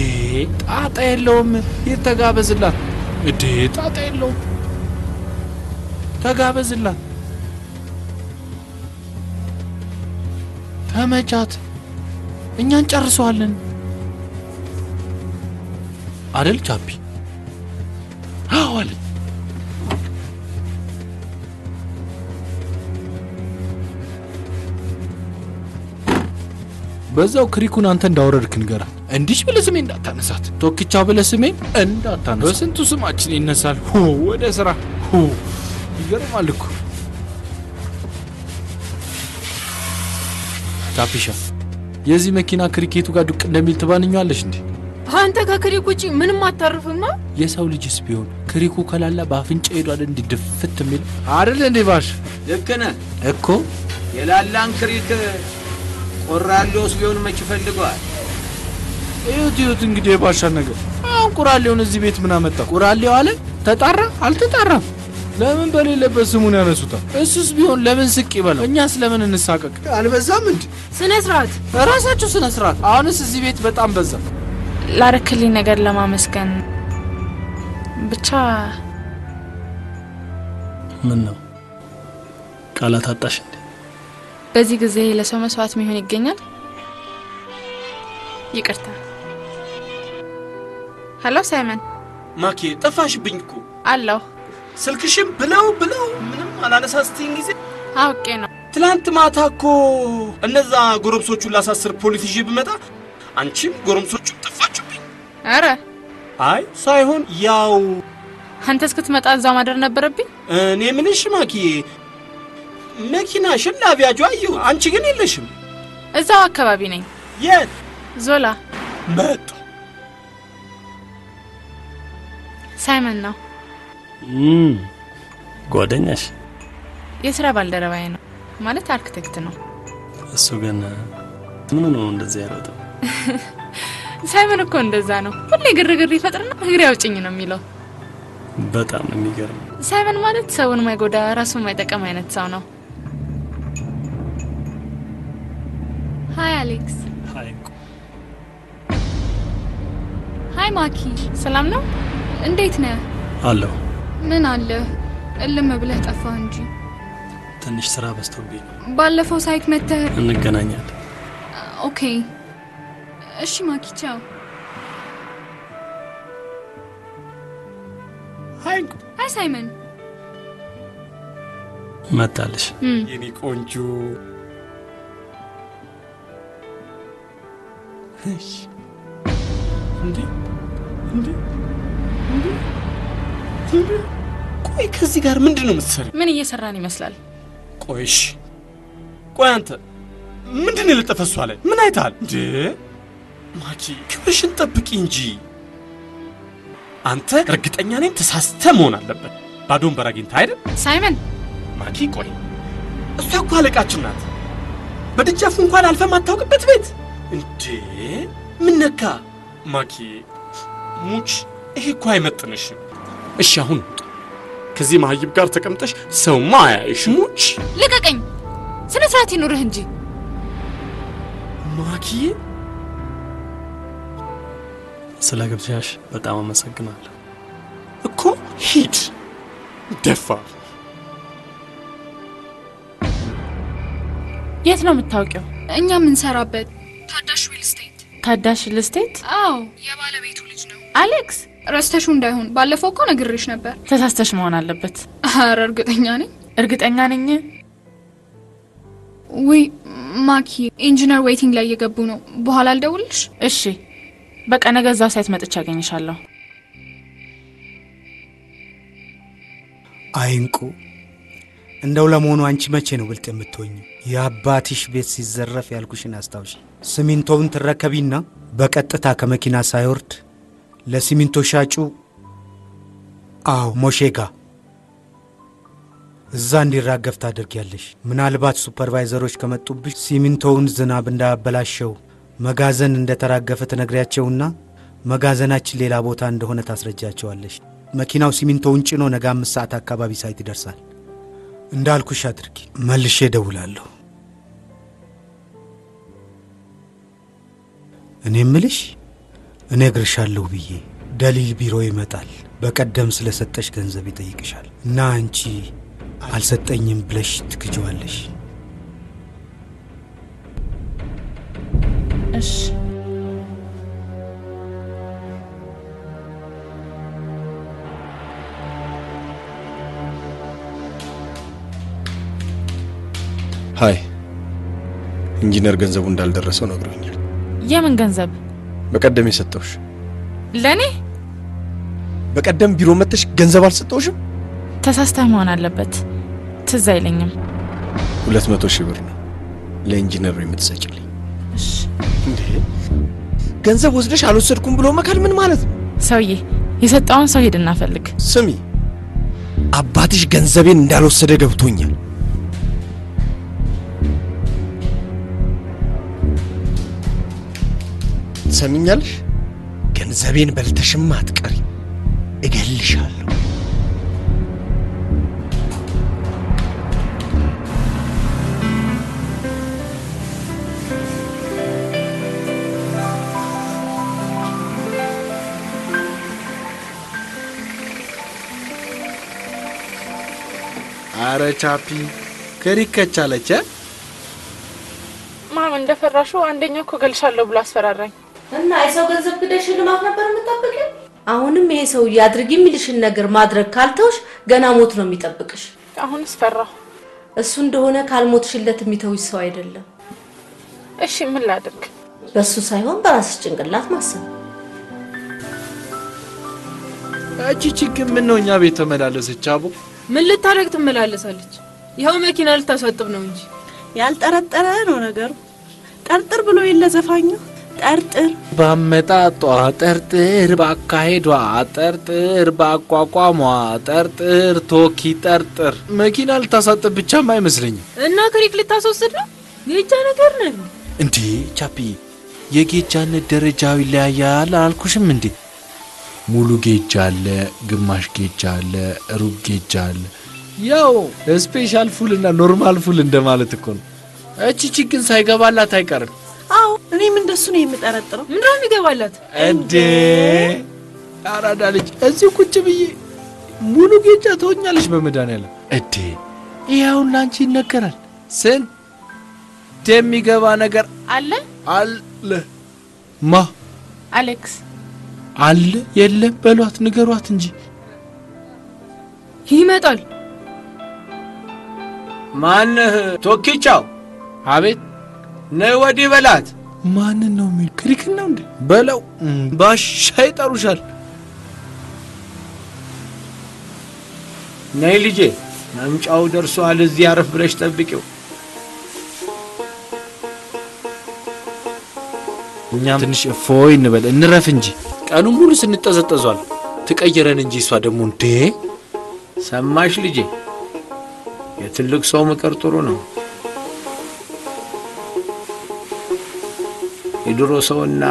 ጣጣ የለውም ይተጋበዝላት እዴ ጣጣ የለውም። ተጋበዝላት፣ ተመቻት፣ እኛ እንጨርሰዋለን አይደል ቻፒ? አዎ አለ። በዛው ክሪኩን አንተ እንዳወረድክ ንገራ። እንዲሽ ብለህ ስሜ እንዳታነሳት፣ ቶክቻ ብለህ ስሜ እንዳታነሳ። በስንቱ ስማችን ይነሳል። ወደ ስራ ይገርማል እኮ። ታፒሻ የዚህ መኪና ክሪኬቱ ጋር ዱቅ እንደሚል ትባንኛለሽ እንዴ? አንተ ከክሪክ ውጪ ምንም አታርፍማ። የሰው ልጅስ ቢሆን ክሪኩ ከላላ በአፍንጫ ሄዷል እንዲድፍት የሚል አይደል እንዴ? ባሽ ልክ ነህ እኮ። የላላን ክሪክ ቆራሌውስ ቢሆን መች ፈልገዋል። እዩት እንግዲህ የባሻ ነገር። አሁን ቁራሌውን እዚህ ቤት ምን አመጣው? ቁራሌው አለ ተጣራ አልተጣራም። ለምን በሌለበት ስሙን ያነሱታል? እሱስ ቢሆን ለምን ስቅ ይበለው? እኛስ ለምን እንሳቀቅ? አልበዛም እንዴ? ስነ ስርዓት፣ ራሳችሁ ስነ ስርዓት። አሁንስ እዚህ ቤት በጣም በዛ። ላረክልኝ ነገር ለማመስገን ብቻ። ምን ነው ቃላት አጣሽ እንዴ? በዚህ ጊዜ ለሰው መስዋዕት መሆን ይገኛል? ይቅርታ። ሄሎ ሳይመን። ማኪ ጠፋሽብኝ እኮ አለሁ። ስልክሽም ብለው ምንም አላነሳስትኝ ጊዜ አውቄ ነው። ትላንት ማታ እኮ እነዛ ጎረምሶቹን ላሳስር ፖሊስ ይዤ ብመጣ አንቺም ጎረምሶቹም ጠፋችሁብኝ። አረ አይ ሳይሆን ያው አንተ እስክትመጣ እዛው ማደር ነበረብኝ። እኔ ምንሽ ማኪ መኪናሽን ላቢያጁ አየሁ፣ አንቺ ግን የለሽም። እዛው አካባቢ ነኝ። የት? ዞላ። መጣ። ሳይመን ነው። ጓደኛሽ? የሥራ ባልደረባዬ ነው፣ ማለት አርክቴክት ነው። እሱ ግን ምን ነው እንደዚህ ያለው? ሳይመን እኮ እንደዛ ነው። ሁሌ ግርግር ይፈጥርና እግሬ አውጭኝ ነው የሚለው። በጣም ነው የሚገርም። ሳይመን ማለት ሰውን ማይጎዳ ራሱን ማይጠቀም አይነት ሰው ነው። ሃይ አሌክስ። ሃይ ማኪ። ሰላም ነው? እንዴት ነህ? አለሁ። ምን አለ? እልም ብለህ ጠፋህ እንጂ። ትንሽ ስራ በዝቶብኝ ነው። ባለፈው ሳይክ መተህ እንገናኛለን። ኦኬ እሺ ማኪ ቻው። ሃይ ሳይመን። መጣልሽ የኔ ቆንጆ። እሺ እንዴ ቆይ ከዚህ ጋር ምንድነው የምትሰሪው? ምን እየሰራን ይመስላል? ቆይሽ ቆይ አንተ ምንድነው የለጠፈሱ አለ? ምን አይታል እንዴ? ማኪ ክብርሽን ጠብቂ እንጂ። አንተ እርግጠኛ ነኝ ተሳስተ መሆን አለበት። ባዶን በራጊንታ አይደል? ሳይመን ማኪ ቆይ እሷ እኮ አለቃችን ናት። በደጃፉ እንኳን አልፈ ማታውቅበት ቤት እንዴ? ምን ነካ? ማኪ ሙች ይሄ እኮ አይመጥንሽም። እሺ አሁን ከዚህ ማህይብ ጋር ተቀምጠሽ ሰው ማያይሽ ሙች። ልቀቀኝ። ስነ ስርዓት ይኑርህ እንጂ ማኪ። ስለ ግብዣሽ በጣም አመሰግናለሁ እኮ። ሂድ ደፋ። የት ነው የምታውቂው? እኛ የምንሰራበት ታዳሽ ሪል ስቴት። ታዳሽ ሪል ስቴት? አዎ የባለቤቱ ልጅ ነው። አሌክስ ረስተሹ እንዳይሆን ባለፈው እኮ ነግሬሽ ነበር። ተሳስተሽ መሆን አለበት። ኧረ እርግጠኛ ነኝ። እርግጠኛ ነኝ። ወይ ማኪ ኢንጂነር ዌይቲንግ ላይ እየገቡ ነው። በኋላ አልደውልሽ? እሺ በቃ ነገ እዛው ሳይት መጥቼ አገኝሻለሁ። አይንቁ እንደው ለመሆኑ አንቺ መቼ ነው ብልጥ የምትሆኝ? የአባትሽ ቤት ሲዘረፍ ያልኩሽን አስታውሽ። ሲሚንቶውን ትረከቢና በቀጥታ ከመኪና ሳይወርድ ለሲሚንቶ ሻጩ ሞሼጋ እዛ እንዲራገፍ ታደርጊያለሽ። ምናልባት ሱፐርቫይዘሮች ከመጡብሽ ሲሚንቶውን ዝናብ እንዳያበላሸው መጋዘን እንደተራገፈ ትነግሪያቸውና መጋዘናችን ሌላ ቦታ እንደሆነ ታስረጃቸዋለሽ። መኪናው ሲሚንቶውን ጭኖ ነገ 5 ሰዓት አካባቢ ሳይት ይደርሳል። እንዳልኩሽ አድርጊ። መልሼ እደውላለሁ። እኔ እምልሽ እነግርሻለሁ ብዬ ደሊል ቢሮ ይመጣል። በቀደም ስለሰጠሽ ገንዘብ ይጠይቅሻል እና አንቺ አልሰጠኝም ብለሽ ትክጂዋለሽ። እሺ ሃይ ኢንጂነር ገንዘቡ እንዳልደረሰው ነግሮኛል። የምን ገንዘብ? በቀደም የሰጠውሽ። ለኔ? በቀደም ቢሮ መጥተሽ ገንዘብ አልሰጠውሽም? ተሳስተህ መሆን አለበት። ትዝ አይለኝም። 200,000 ብር ነው ለኢንጂነሩ የምትሰጪልኝ። እሺ እንዴ ገንዘብ ወስደሽ አልወሰድኩም ብሎ መካል ምን ማለት ነው? ሰውዬ የሰጠውን ሰው ሄድና ፈልግ። ስሚ አባትሽ ገንዘቤን እንዳልወሰደ ገብቶኛል። ሰሚኛልሽ? ገንዘቤን በልተሽም አትቀሪ፣ እገልሻለሁ። አረ ቻፒ ከሪከቻለች ማም እንደፈራሹ አንደኛው እኮ ገልሻለሁ ብሎ አስፈራራኝ። እና የሰው ገንዘብ ግደሽ ልማት ነበር የምጠብቀው። አሁንም ይሄ ሰው ያድርግ የሚልሽን ነገር ማድረግ ካልተውሽ ገና ሞት ነው የሚጠብቅሽ። አሁንስ ፈራሁ። እሱ እንደሆነ ካልሞትሽለት የሚተውሽ ሰው አይደለም። እሺ ምን ላድርግ? በሱ ሳይሆን በራስሽ ጭንቅላት ማሰብ። እቺ ችግር ምን ነው እኛ ቤት ተመላለሰች? አቦ ምን ልታረግ ትመላለሳለች? ይሄው መኪና ልታሳጥብ ነው እንጂ ያልጠረጠረ ነው ነገሩ። ጠርጥር ብሎ የለ ዘፋኙ። ጠርጥር ባመጣጧ ጠርጥር፣ ባካሄዷ ጠርጥር፣ ባቋቋሟ ጠርጥር፣ ቶኪ ጠርጥር። መኪና ልታሳጥብ ብቻም አይመስለኝም። እና ክሪክ ልታስወስድ ነው? ጌጃ ነገር ነው እንዴ? ቻፒ የጌጃነት ደረጃው ይለያያል አልኩሽም እንዴ? ሙሉ ጌጃ አለ፣ ግማሽ ጌጃ አለ፣ ሩብ ጌጃ አለ። ያው ስፔሻል ፉል እና ኖርማል ፉል እንደማለት እኮ ነው። እቺ ችግር ሳይገባላት አይቀርም። አው እኔም እንደሱ ነው የምጠረጥረው። ምን ነው የሚገባላት እንዴ? አራዳ ልጅ እዚህ ቁጭ ብዬ ሙሉ ጌጃ ተወኛለሽ በመድኃኒዓለም እንዴ? ይሄው ላንቺ ይነገራል። ስንት የሚገባ ነገር አለ አለ። ማ አሌክስ አለ የለም በሏት፣ ንገሯት እንጂ ይመጣል። ማነህ? ቶኪቻው። አቤት። ነይ ወዲህ በላት። ማን ነው የሚል ክሪክ ነው እንዴ? በለው ባሻ ይጠሩሻል። ነይ ልጄ፣ መምጫው ደርሷል። እዚህ አረፍ ብለሽ ጠብቂው። እኛም ትንሽ እፎይ እንበል እንረፍ እንጂ ቀኑን ሙሉ ስንጠዘጠዟል። ትቀየረን እንጂ እሷ ደግሞ እንዴ። ሰማሽ ልጄ? የትልቅ ሰው ምክር ጥሩ ነው። የድሮ ሰውና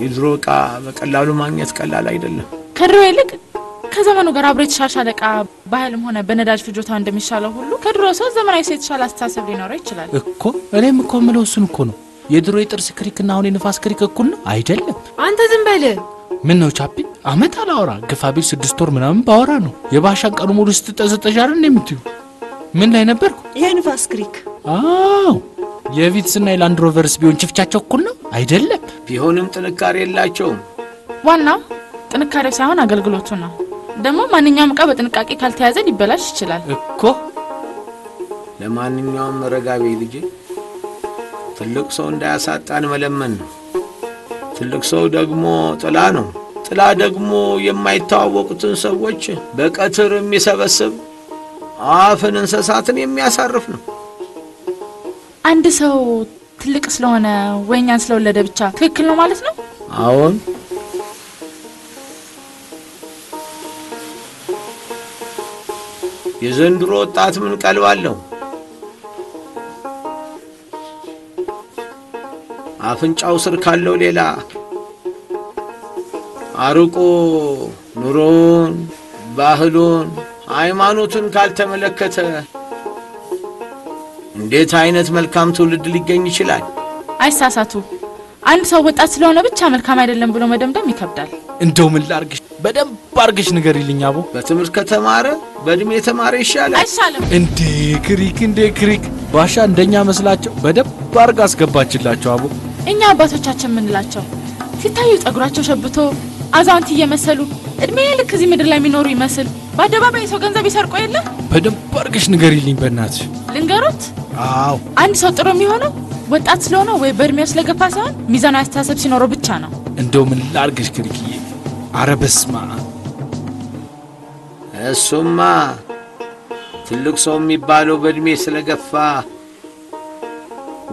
የድሮ ዕቃ በቀላሉ ማግኘት ቀላል አይደለም። ከድሮ ይልቅ ከዘመኑ ጋር አብሮ የተሻሻለ ዕቃ ባህልም ሆነ በነዳጅ ፍጆታ እንደሚሻለው ሁሉ ከድሮ ሰው ዘመናዊ ሰው የተሻለ አስተሳሰብ ሊኖረው ይችላል እኮ። እኔም እኮ የምለው እሱን እኮ ነው። የድሮ የጥርስ ክሪክና አሁን የነፋስ ክሪክ እኩል ነው አይደለም? አንተ ዝም በል። ምን ነው ቻፒ? አመት አላወራ ግፋ ቢል 6 ወር ምናምን ባወራ ነው። የባሻን ቀኑ ሙሉ ስትጠዘጠዥ አይደል እንደምትዩ? ምን ላይ ነበርኩ? የነፋስ ክሪክ። አዎ የቪትስና የላንድ ሮቨርስ ቢሆን ችፍቻቸው እኩል ነው አይደለም? ቢሆንም ጥንካሬ የላቸውም። ዋናው ጥንካሬው ሳይሆን አገልግሎቱ ነው። ደግሞ ማንኛውም ዕቃ በጥንቃቄ ካልተያዘ ሊበላሽ ይችላል እኮ። ለማንኛውም ረጋቤ ልጄ፣ ትልቅ ሰው እንዳያሳጣን መለመን ነው። ትልቅ ሰው ደግሞ ጥላ ነው። ጥላ ደግሞ የማይተዋወቁትን ሰዎች በቀትር የሚሰበስብ አፍን እንስሳትን የሚያሳርፍ ነው። አንድ ሰው ትልቅ ስለሆነ ወይኛን ስለወለደ ብቻ ትክክል ነው ማለት ነው? አዎን። የዘንድሮ ወጣት ምን ቀልብ አለው? አፍንጫው ስር ካለው ሌላ አርቆ ኑሮን፣ ባህሉን፣ ሃይማኖቱን ካልተመለከተ እንዴት አይነት መልካም ትውልድ ሊገኝ ይችላል? አይሳሳቱ። አንድ ሰው ወጣት ስለሆነ ብቻ መልካም አይደለም ብሎ መደምደም ይከብዳል። እንደው ምን ላርግሽ? በደንብ አርግሽ ንገሪልኝ አቦ። በትምህርት ከተማረ በእድሜ የተማረ ይሻላል። አይሻልም እንዴ ክሪክ ባሻ እንደኛ መስላቸው በደንብ አርጋ አስገባችላቸው አቦ። እኛ አባቶቻችን ምንላቸው ሲታዩ ጸጉራቸው ሸብቶ አዛውንት እየመሰሉ እድሜ ልክ እዚህ ምድር ላይ የሚኖሩ ይመስል በአደባባይ ሰው ገንዘብ ይሰርቆ የለ? በደንብ አርግሽ ንገሪልኝ በእናትሽ። ልንገሮት? አዎ አንድ ሰው ጥሩ የሚሆነው ወጣት ስለሆነ ወይ በእድሜው ስለገፋ ሳይሆን ሚዛናዊ አስተሳሰብ ሲኖረው ብቻ ነው። እንደው ምን ላርግሽ ክሪክዬ? አረ በስማ እሱማ ትልቅ ሰው የሚባለው በእድሜ ስለገፋ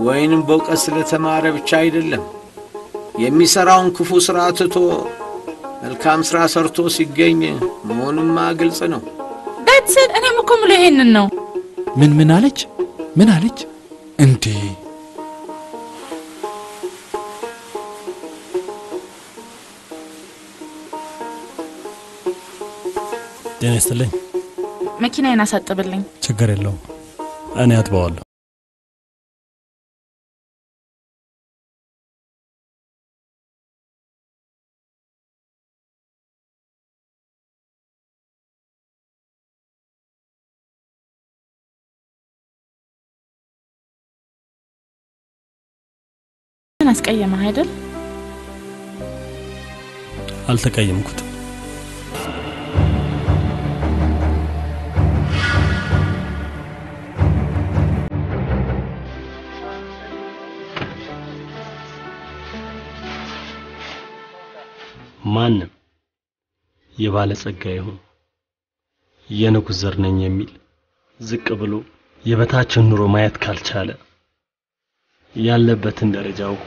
ወይንም በእውቀት ስለተማረ ብቻ አይደለም። የሚሰራውን ክፉ ስራ ትቶ መልካም ስራ ሰርቶ ሲገኝ መሆኑማ ግልጽ ነው። ዳትሰን እኔም እኮ ምሎ ይሄንን ነው። ምን አለች እንዴ? ጤና ይስጥልኝ። መኪናዬን አሳጥብልኝ። ችግር የለውም እኔ አጥበዋለሁ። አስቀየመህ አይደል? አልተቀየምኩትም። ማንም የባለጸጋ ይሁን የንጉስ ዘር ነኝ የሚል ዝቅ ብሎ የበታችን ኑሮ ማየት ካልቻለ ያለበትን ደረጃ አውቆ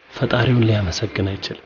ፈጣሪውን ሊያመሰግን አይችልም።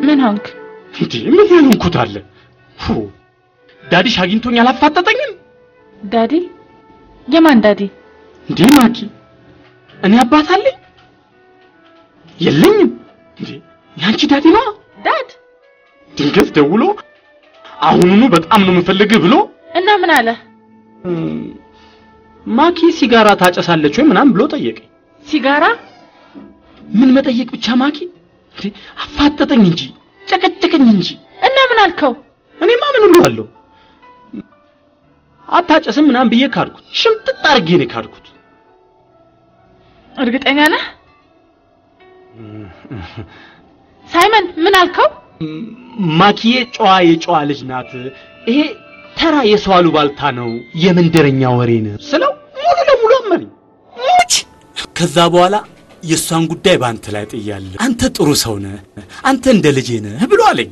ምን ሆንክ? እንዴ ምን ሆንኩት አለ? ዳዲሽ አግኝቶኝ አላፋጠጠኝም? ዳዲ? የማን ዳዲ? እንዴ ማኪ እኔ አባት አለኝ? የለኝም። እንዴ ያንቺ ዳዲ ነው? ዳድ ድንገት ደውሎ አሁኑኑ በጣም ነው የምፈልግህ ብሎ እና ምን አለ? ማኪ ሲጋራ ታጨሳለች ወይ ምናምን ብሎ ጠየቀኝ። ሲጋራ? ምን መጠየቅ ብቻ ማኪ? እንዴ አፋጠጠኝ እንጂ ጨቀጨቀኝ እንጂ። እና ምን አልከው? እኔማ ምን እለዋለሁ? አታጨስም ምናምን ብዬ ካድኩት። ሽምጥጥ አድርጌ ነው ካድኩት። እርግጠኛ ነህ? ሳይመን ምን አልከው? ማኪዬ የጨዋ ልጅ ናት። ይሄ ተራ የሰው አሉባልታ ነው፣ የመንደረኛ ወሬ ነው ስለው ሙሉ ለሙሉ አመነኝ። ሙች ከዛ በኋላ የሷን ጉዳይ ባንተ ላይ ጥያለሁ፣ አንተ ጥሩ ሰው ነህ፣ አንተ እንደ ልጄ ነህ ብሎ አለኝ።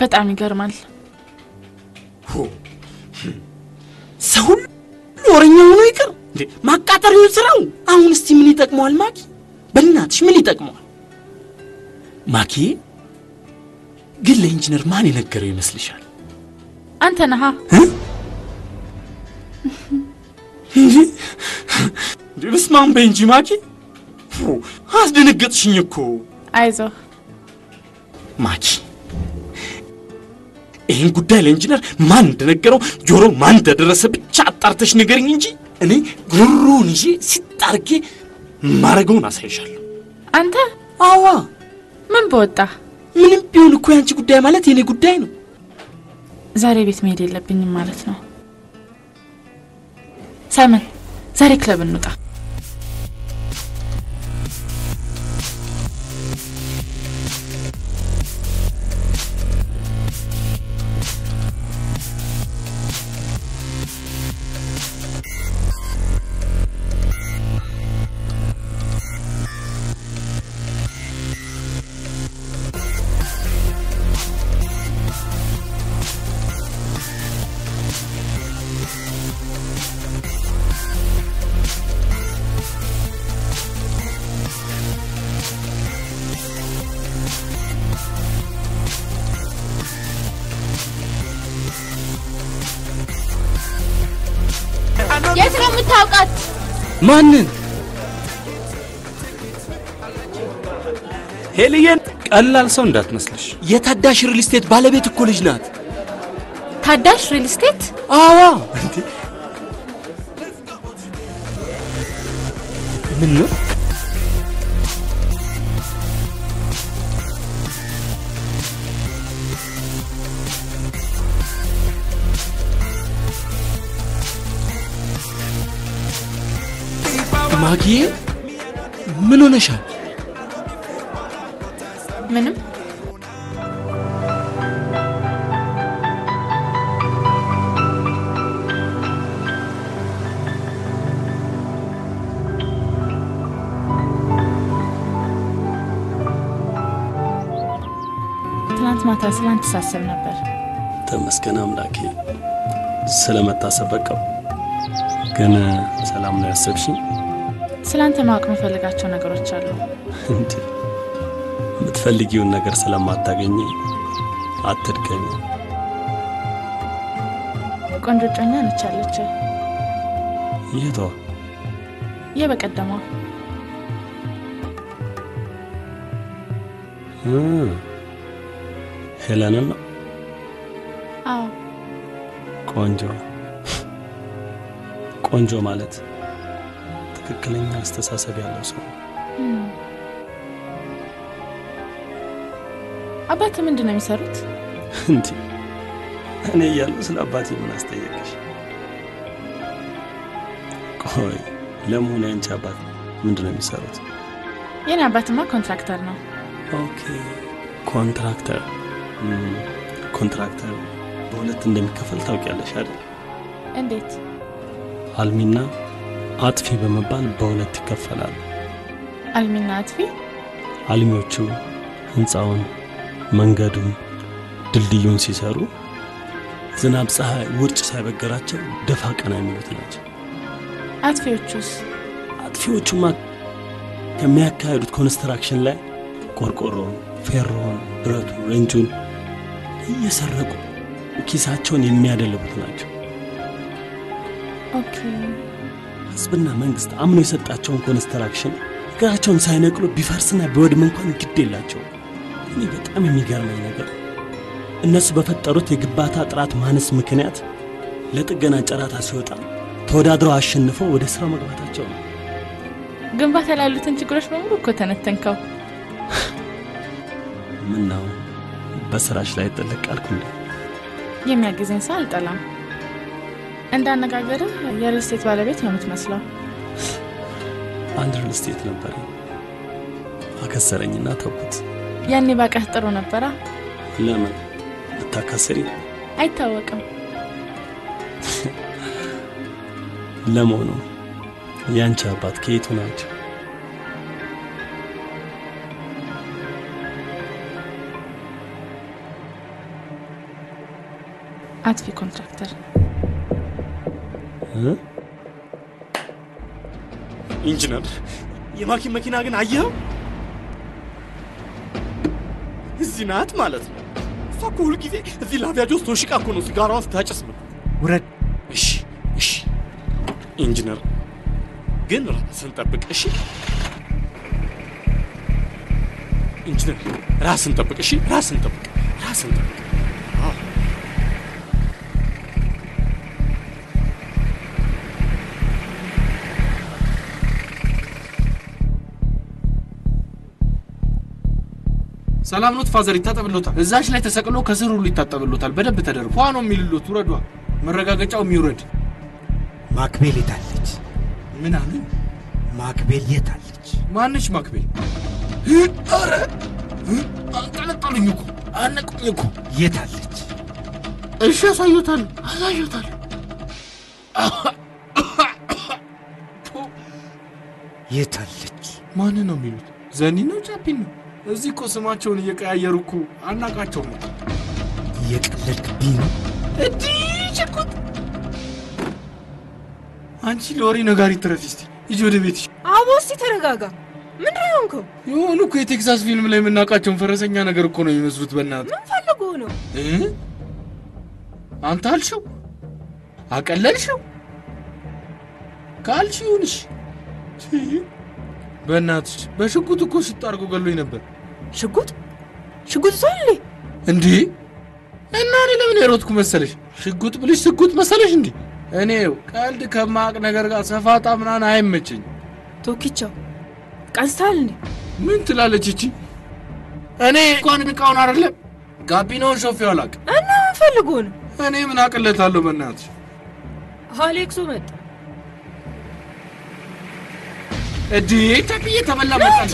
በጣም ይገርማል። ሰው ሁሉ ወሬኛ ሆኖ ይቅር እንዴ ማቃጠር ይስራው። አሁን እስቲ ምን ይጠቅመዋል ማኪ? በእናትሽ ምን ይጠቅመዋል? ማኪ ግን ለኢንጂነር ማን የነገረው ይመስልሻል? አንተ ነህ። በስማም በእንጂ ማኪ አስደነገጥሽኝ እኮ። አይዞህ ማኪ ይህን ጉዳይ ለኢንጂነር ማን እንደነገረው ጆሮ ማን እንደደረሰ ብቻ አጣርተሽ ንገሪኝ እንጂ እኔ ጉሩን ይዤ ሲጣርጌ ማረገውን አሳይሻለሁ። አንተ? አዋ ምን በወጣ? ምንም ቢሆን እኮ ያንቺ ጉዳይ ማለት የኔ ጉዳይ ነው። ዛሬ ቤት መሄድ የለብኝም ማለት ነው። ሳይመን ዛሬ ክለብ እንውጣ። የት ነው የምታውቃት? ማንን? ሄልየን ቀላል ሰው እንዳትመስልሽ። የታዳሽ ሪል ስቴት ባለቤት እኮ ልጅ ናት። ታዳሽ ሪል ስቴት? አዎ። ምን ነው? ማጊ ምን ሆነሻል? ምንም። ትናንት ማታ ስላንተ ሳስብ ነበር። ተመስገን አምላኬ ስለመታሰብ በቃው። ግን ሰላም ነው ያሰብሽኝ? ስላንተ ማወቅ የምፈልጋቸው ነገሮች አሉ። እንዴ የምትፈልጊውን ነገር ስለማታገኝ አትድከሚ። ቆንጆ ጮኛ ነች አለች። የቷ? የበቀደማ። ሄለን ነው? አዎ። ቆንጆ ማለት ትክክለኛ አስተሳሰብ ያለው ሰው። አባቴ ምንድነው የሚሰሩት? እንዴ እኔ እያለሁ ስለ አባቴ ምን አስጠየቅሽ? ቆይ ለምን አንቺ አባት ምንድነው የሚሰሩት? የኔ አባትማ ኮንትራክተር ነው። ኦኬ ኮንትራክተር። ኮንትራክተር በሁለት እንደሚከፈል ታውቂያለሽ አይደል? እንዴት? አልሚና አጥፊ በመባል በሁለት ይከፈላል። አልሚና አጥፊ? አልሚዎቹ ህንጻውን፣ መንገዱን፣ ድልድዩን ሲሰሩ ዝናብ፣ ፀሐይ፣ ውርጭ ሳይበገራቸው ደፋ ቀና የሚሉት ናቸው። አጥፊዎቹስ? አጥፊዎቹማ ከሚያካሂዱት ኮንስትራክሽን ላይ ቆርቆሮን፣ ፌሮን፣ ብረቱ፣ ሬንጁን እየሰረቁ ኪሳቸውን የሚያደልቡት ናቸው። ኦኬ። ህዝብና መንግስት አምኖ የሰጣቸውን ኮንስትራክሽን እግራቸውን ሳይነቅሉ ቢፈርስና ቢወድም እንኳን ግድ የላቸው። እኔ በጣም የሚገርመኝ ነገር እነሱ በፈጠሩት የግንባታ ጥራት ማነስ ምክንያት ለጥገና ጨረታ ሲወጣ ተወዳድረው አሸንፈው ወደ ስራ መግባታቸው ነው። ግንባታ ላይ ያሉትን ችግሮች በሙሉ እኮ ተነተንከው። ምን ነው በስራሽ ላይ ጥልቅ አልኩ እንዴ? የሚያግዘኝ ሰው አልጠላም። እንዳነጋገርህ የሪል ስቴት ባለቤት ነው የምትመስለው። አንድ ሪል ስቴት ነበር አከሰረኝና ተውኩት። ያኔ ባቀህ ጥሩ ነበራ። ለምን ልታከስሪ? አይታወቅም። ለመሆኑ ያንቺ አባት ከየቱ ናቸው? አጥፊ ኮንትራክተር። ኢንጂነር የማኪን መኪና ግን አየኸው? እዚህ ናት ማለት ነው። እሷ እኮ ሁሉ ጊዜ እዚህ ላቪያጆ ውስጥ ተወሽቃ እኮ ነው ሲጋራ ውስጥ ታጨስ ነው። ውረድ። እሺ ኢንጂነር ግን ራስን ጠብቅ። እሺ ኢንጂነር ራስን ጠብቅ። እሺ ራስን ጠብቅ። ሰላም ነው ፋዘር? ይታጠብሎታል። እዛሽ ላይ ተሰቅሎ ከስር ሁሉ ይታጠብሎታል። በደብ ተደርጎ ፏ ነው የሚልሉት። ውረዷ። መረጋገጫው የሚውረድ። ማክቤል የታለች? ምን አለ? ማክቤል የታለች? ማንሽ ማክቤል? አረ አንጠለጠሉኝ እኮ አነቁኝ እኮ። የታለች? እሺ ያሳዩታል። የታለች? ማን ነው የሚሉት? ዘኒ ነው ቻፒን ነው? እዚህ እኮ ስማቸውን እየቀያየሩ እኮ አናቃቸው ነው። እየቀለድክብኝ ነው? እዲ ቸኩት። አንቺ ለወሬ ነጋሪ ትረፊ። እስቲ ሂጂ ወደ ቤትሽ። አቦ እስቲ ተረጋጋ። ምንድን ነው የሆንከው? የሆኑ እኮ የቴክሳስ ፊልም ላይ የምናውቃቸውን ፈረሰኛ ነገር እኮ ነው የሚመስሉት። በእናትህ ምን ፈልጎ ነው? አንተ አልሽው? አቀለልሽው? ካልሽውንሽ በእናትሽ በሽጉጥ እኮ ሲጣርጎ ገሎኝ ነበር። ሽጉጥ ሰውልኝ እንዴ? እና እኔ ለምን ያሮጥኩ መሰለሽ? ሽጉጥ ብልሽ ሽጉጥ መሰለሽ እንዴ? እኔው ቀልድ ከማቅ ነገር ጋር ሰፋጣ ምናምን አይመቸኝ። ቶኪቻው ቀንስታል እንዴ? ምን ትላለች እቺ? እኔ እንኳን ንቃውን አይደለም ጋቢናውን ሾፌው አላቅ እና ምን ፈልጎ ነው? እኔ ምን አቅለታለሁ በእናትሽ። አሌክሱ መጣ እዲ ተብዬ ተበላ መጣ።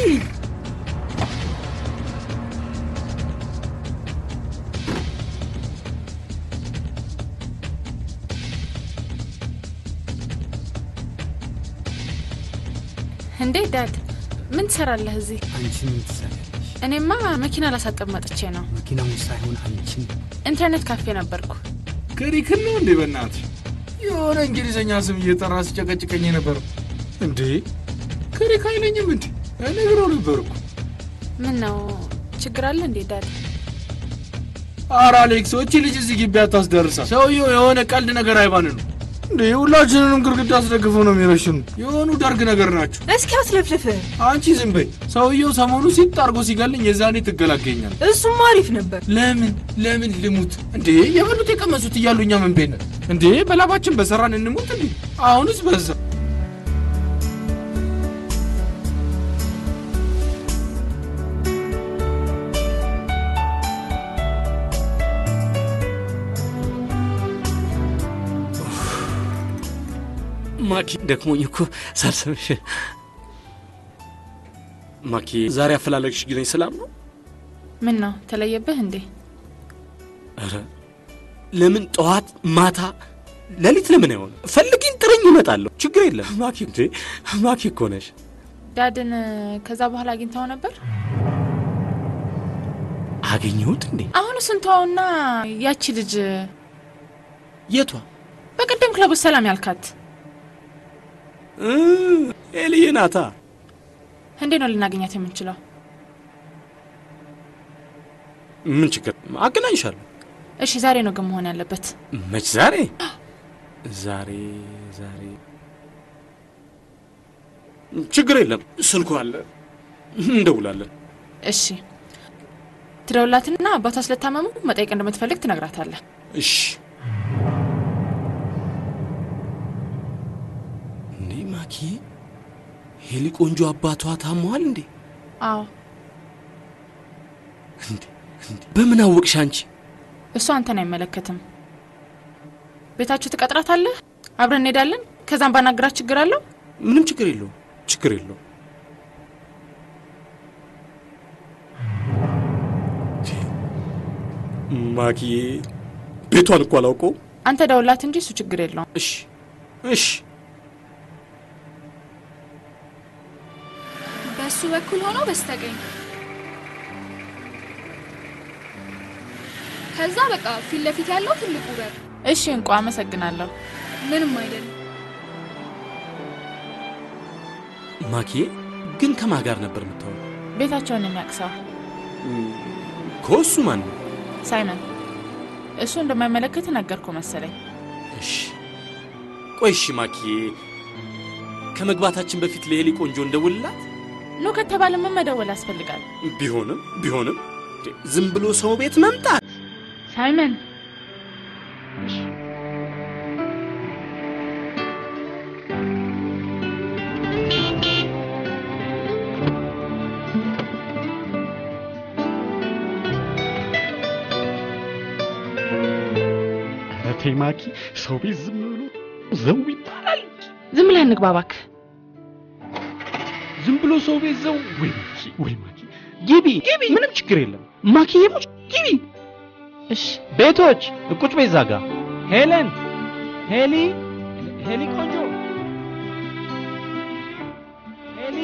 እንዴ ዳድ ምን ትሰራለህ እዚህ? አንቺ ምን ትሰራለሽ? እኔማ መኪና ላሳጥብ መጥቼ ነው። መኪናው ሳይሆን አንቺ። ኢንተርኔት ካፌ ነበርኩ። ከሪክን ነው እንዴ? በእናትሽ የሆነ እንግሊዘኛ ስም እየጠራ ሲጨቀጭቀኝ ነበር። እንዴ ከሪክ አይለኝም እንዴ? እነግረው ነበርኩ። ምን ነው ችግር አለ እንዴ ዳድ? ኧረ አሌክስ እቺ ልጅ እዚህ ግቢ አታስደርሳ። ሰውየው የሆነ ቀልድ ነገር አይባን ነው እንዴ? ሁላችንንም ግርግዳ አስደግፈው ነው የሚረሽኑ። የሆኑ ደርግ ነገር ናቸው። እስኪ አስለፍልፍ። አንቺ ዝም በይ። ሰውየው ሰሞኑ ሲጣርጎ ሲገልኝ የዛኔ ትገላገኛል። እሱም አሪፍ ነበር። ለምን ልሙት እንዴ? የበሉት የቀመሱት እያሉ እኛ ምን ቤነ እንዴ? በላባችን በሰራን እንሙት እንዴ? አሁንስ በዛ። ማኪ ደክሞኝ እኮ ሳልሰምሽ። ማኪ ዛሬ አፈላለግሽ ግን ሰላም ነው? ምን ነው ተለየብህ እንዴ? አረ ለምን ጠዋት ማታ ለሊት ለምን አይሆን? ፈልጊኝ ጥረኝ እመጣለሁ። ችግር የለም ማኪ። እንዴ ማኪ እኮ ነሽ። ዳድን ከዛ በኋላ አግኝተው ነበር? አገኘሁት እንዴ? አሁን ስንቷውና ያቺ ልጅ የቷ? በቀደም ክለብ ሰላም ያልካት ኤሊዬ ናታ። እንዴት ነው ልናገኛት የምንችለው? ምን ችግር አገናኝሻለሁ። እሺ ዛሬ ነው ግን መሆን ያለበት። መች ዛሬ ችግር የለም። ስልኩ አለ እንደውላለን። እሺ ትደውላትና አባቷ ስለታመሙ መጠየቅ እንደምትፈልግ ትነግራታለህ። እሺ ማኪ ሄሊ ቆንጆ አባቷ ታሟል እንዴ? አዎ። እንዴ በምን አወቅሽ አንቺ? እሱ አንተን አይመለከትም። ቤታችሁ ትቀጥራታለህ፣ አብረን እንሄዳለን። ከዛም ባናግራት ችግር አለው? ምንም ችግር የለው። ማኪ ቤቷን እኮ አላውቀው። አንተ ደውላት እንጂ እሱ ችግር የለውም። እሺ በሱ በኩል ሆኖ በስተቀኝ ከዛ በቃ ፊት ለፊት ያለው ትልቁ በር። እሺ እንቋ አመሰግናለሁ። ምንም አይደለም። ማኪ ግን ከማን ጋር ነበር የምታወራው? ቤታቸውን የሚያቅሰው ኮሱ ማን ነው? ሳይመን። እሱ እንደማይመለከት ነገርኩ መሰለኝ። እሺ ቆይሽ ማኪ ከመግባታችን በፊት ለሄሊ ቆንጆ እንደውልላት ነው ከተባለ መደወል ያስፈልጋል። ቢሆንም ዝም ብሎ ሰው ቤት መምጣት ሳይመን ማኪ ሰው ቤት ዝም ብሎ ዘው ይባላል። ዝም ብለህ እንግባባክ። ዝም ብሎ ሰው ቤት ዘው ወይ ማኪ ግቢ ምንም ችግር የለም። ማኪ ግቢ። እሺ ቤቶች ቁጭ በይ እዛ ጋር ሄለን ሄሊ ቆንጆ ሄሊ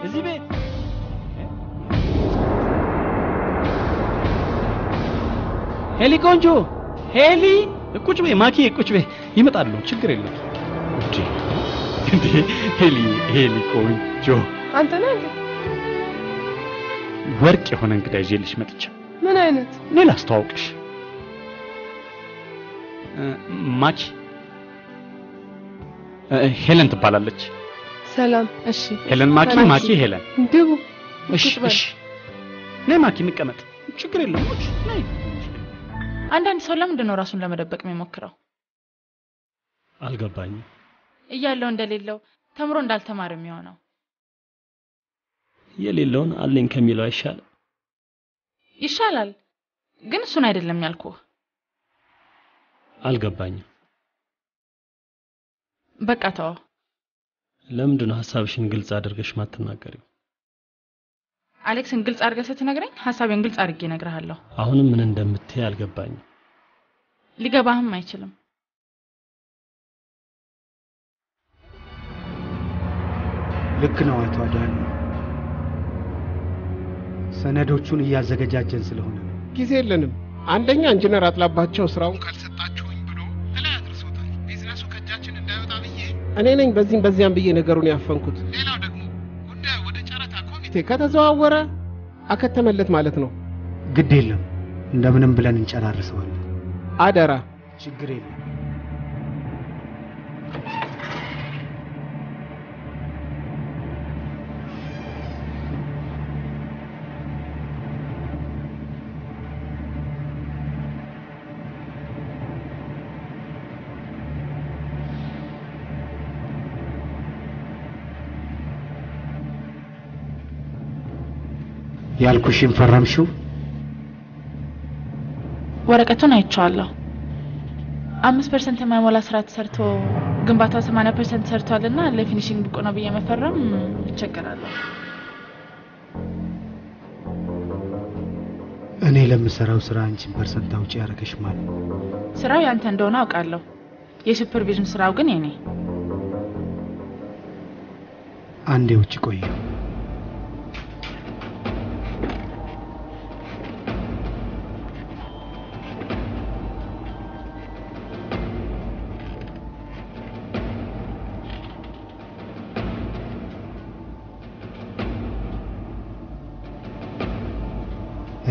እዚህ ቤት ሄሊ ቆንጆ ሄሊ ቁጭ በይ ማኪ ቁጭ በይ ይመጣሉ። ችግር የለም። እንዴ ሄሊ ቆንጆ አንተ ነህ እንዴ? ወርቅ የሆነ እንግዳ ይዤልሽ መጥቻ። ምን አይነት? ሌላ አስተዋውቅሽ ማኪ ሄለን ትባላለች። ሰላም። እሺ ሄለን ማኪ፣ ማኪ ሄለን። ግቡ። እሺ እሺ። ነይ ማኪ እንቀመጥ። ችግር የለም። ነይ። አንዳንድ ሰው ለምንድን ነው ራሱን ለመደበቅ የሚሞክረው? አልገባኝም። እያለው እንደሌለው ተምሮ እንዳልተማረ የሚሆነው የሌለውን አለኝ ከሚለው አይሻልም? ይሻላል፣ ግን እሱን አይደለም ያልኩህ። አልገባኝም። በቃ ተው። ለምንድን ነው ሐሳብሽን ግልጽ አድርገሽ ማትናገሪው? አሌክስን ግልጽ አድርገህ ስትነግረኝ ሐሳቤን ግልጽ አድርጌ እነግርሃለሁ። አሁንም ምን እንደምትይ አልገባኝም። ሊገባህም አይችልም። ልክ ነው አቶ አዳን። ሰነዶቹን እያዘገጃጀን ስለሆነ ነው። ጊዜ የለንም። አንደኛ ኢንጂነር አጥላባቸው ስራውን ካልሰጣችሁኝ ብሎ እላይ አድርሶታል። ቢዝነሱ ከእጃችን እንዳይወጣ ብዬ እኔ ነኝ በዚህም በዚያም ብዬ ነገሩን ያፈንኩት። ሌላው ደግሞ ጉዳዩ ወደ ጨረታ ኮሚቴ ከተዘዋወረ አከተመለት ማለት ነው። ግድ የለም፣ እንደምንም ብለን እንጨራርሰዋለን። አደራ። ችግር የለም። ያልኩሽን ፈረምሽው? ወረቀቱን አይቼዋለሁ። 5% የማይሞላ ስራ ተሰርቶ ግንባታው 80% ሰርቷልና ለፊኒሺንግ ብቁ ነው ብዬ መፈረም ይቸገራለሁ። እኔ ለምሰራው ስራ አንቺን ፐርሰንት አውጪ ያረከሽ ማለት ስራው ያንተ እንደሆነ አውቃለሁ። የሱፐርቪዥን ስራው ግን የኔ። አንዴ ውጪ ቆይ።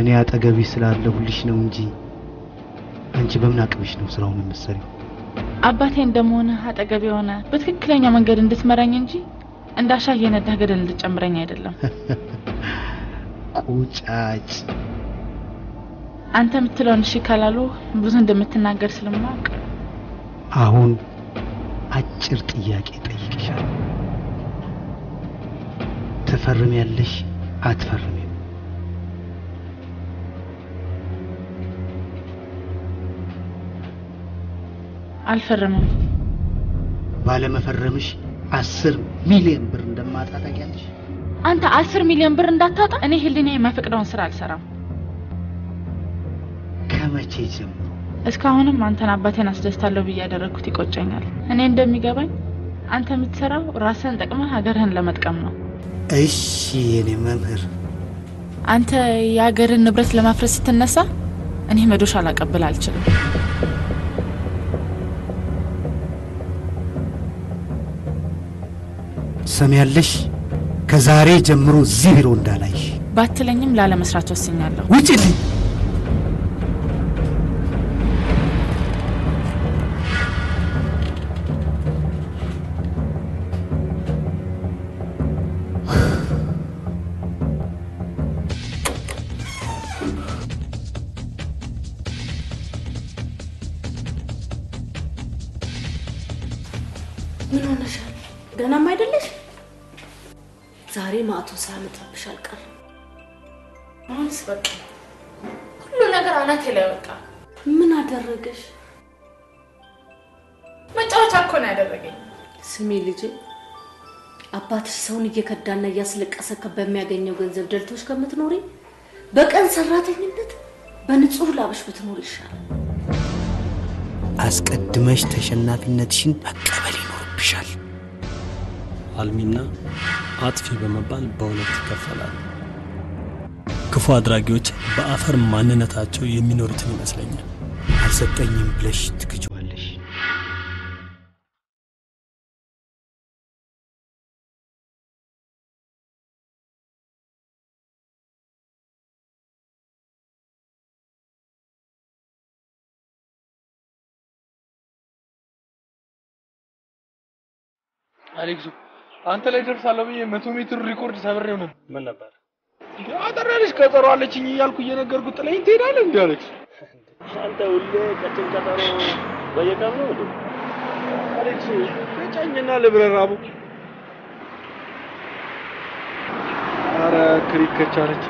እኔ አጠገቢ ስላለሁልሽ ነው እንጂ አንቺ በምን አቅምሽ ነው ስራውን የምትሰሪው? አባቴ እንደመሆነ አጠገብ የሆነ በትክክለኛ መንገድ እንድትመራኝ እንጂ እንዳሻህ የነዳህ ገደል እንድትጨምረኝ አይደለም። ቁጫጭ። አንተ የምትለውን እሺ ካላሉ ብዙ እንደምትናገር ስለማውቅ አሁን አጭር ጥያቄ ጠይቅሻለሁ። ትፈርሚያለሽ አትፈርሚም? አልፈረምም። ባለመፈረምሽ 10 ሚሊዮን ብር እንደማጣ ታውቂያለሽ? አንተ 10 ሚሊዮን ብር እንዳታጣ እኔ ህሊናዬ የማይፈቅደውን ስራ አልሰራም። ከመቼ ጀምሮ? እስካሁንም አንተን አባቴን አስደስታለሁ ብዬ ያደረኩት ይቆጨኛል። እኔ እንደሚገባኝ አንተ የምትሰራው ራስህን ጠቅመህ ሀገርህን ለመጥቀም ነው። እሺ የኔ መምህር፣ አንተ የሀገርን ንብረት ለማፍረስ ስትነሳ እኔ መዶሻ ላቀብል አልችልም። ሰሚያለሽ? ከዛሬ ጀምሮ እዚህ ቢሮ እንዳላይሽ። ባትለኝም ላለመስራት ወስኛለሁ። ውጪልኝ! ምን ሆነሻል? ገናም አይደለሽ? ዛሬ ማቱ ሳመጣብሽ አልቀር። አሁንስ በቃ ሁሉ ነገር አናቴ ላይ ወጣ። ምን አደረገሽ? መጫወቻ እኮ ነው ያደረገኝ። ስሚ ልጅ፣ አባትሽ ሰውን እየከዳና እያስለቀሰ በሚያገኘው ገንዘብ ደልቶሽ ከምትኖሪ በቀን ሰራተኝነት በንጹህ ላብሽ ብትኖር ይሻላል። አስቀድመሽ ተሸናፊነትሽን መቀበል ይኖርብሻል። አልሚና አጥፊ በመባል በሁለት ይከፈላሉ። ክፉ አድራጊዎች በአፈር ማንነታቸው የሚኖሩትን ይመስለኛል። አልሰጠኝም ብለሽ ትክጂዋለሽ። አሌክሱ አንተ ላይ ደርሳለሁ ብዬ 100 ሜትር ሪኮርድ ሰብሬው ነው። ምን ነበር? አጠራልሽ ቀጠሮ አለችኝ እያልኩ እየነገርኩት ጥለኝ ትሄዳለህ እንዴ አሌክስ? አንተ ሁሌ ቀጭን ቀጠሮ በየቀኑ ነው እንዴ? አሌክሱ ተጫኝና ልብረራቡ። አረ ክሪክ ከቻለች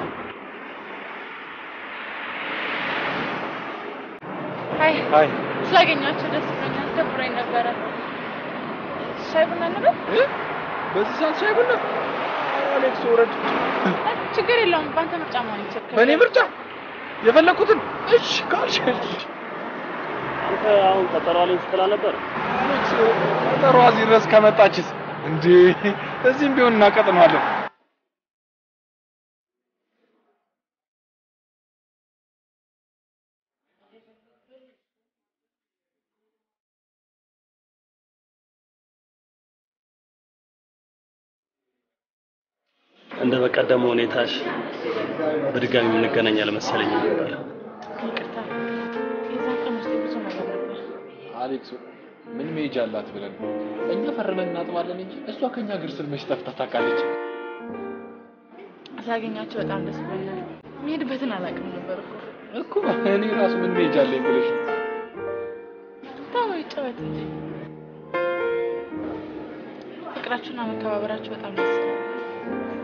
ሃይ ስላገኛችሁ ደስ ብሎኛል። ደብሮኝ ነበረ። ሻይ ቡና እንበል? በዚህ ሰዓት ሻይ ቡና? አሌክስ ወረድ። ችግር የለውም። በአንተ ምርጫ መሆን ይችላል። በእኔ ምርጫ የፈለኩትን እሺ ካልሽ። አንተ አሁን ቀጠሮ አለኝ ስትል ነበር። አሌክስ ቀጠሮ እዚህ ድረስ ከመጣችስ እንዴ እዚህም ቢሆን እናቀጥነዋለን። እንደ በቀደመው ሁኔታሽ በድጋሚ እንገናኛለን መሰለኝ ነበር። ይቅርታ የዛ ቀን ውስጥ ብዙ ነገር ነበር። አሌክስ ምን ሜጅ አላት ብለን እኛ ፈርመን እናጥባለን እንጂ እሷ ከኛ ግር ስር መች ጠፍታ ታውቃለች። ሳገኛችሁ በጣም ደስ ብሎኛል። የምሄድበትን አላውቅም ነበር እኮ እኔ ራሱ ምን ሜጅ አለኝ ብለሽ ታው ይጫወት እንጂ ፍቅራችሁና መከባበራችሁ በጣም ደስ ይላል።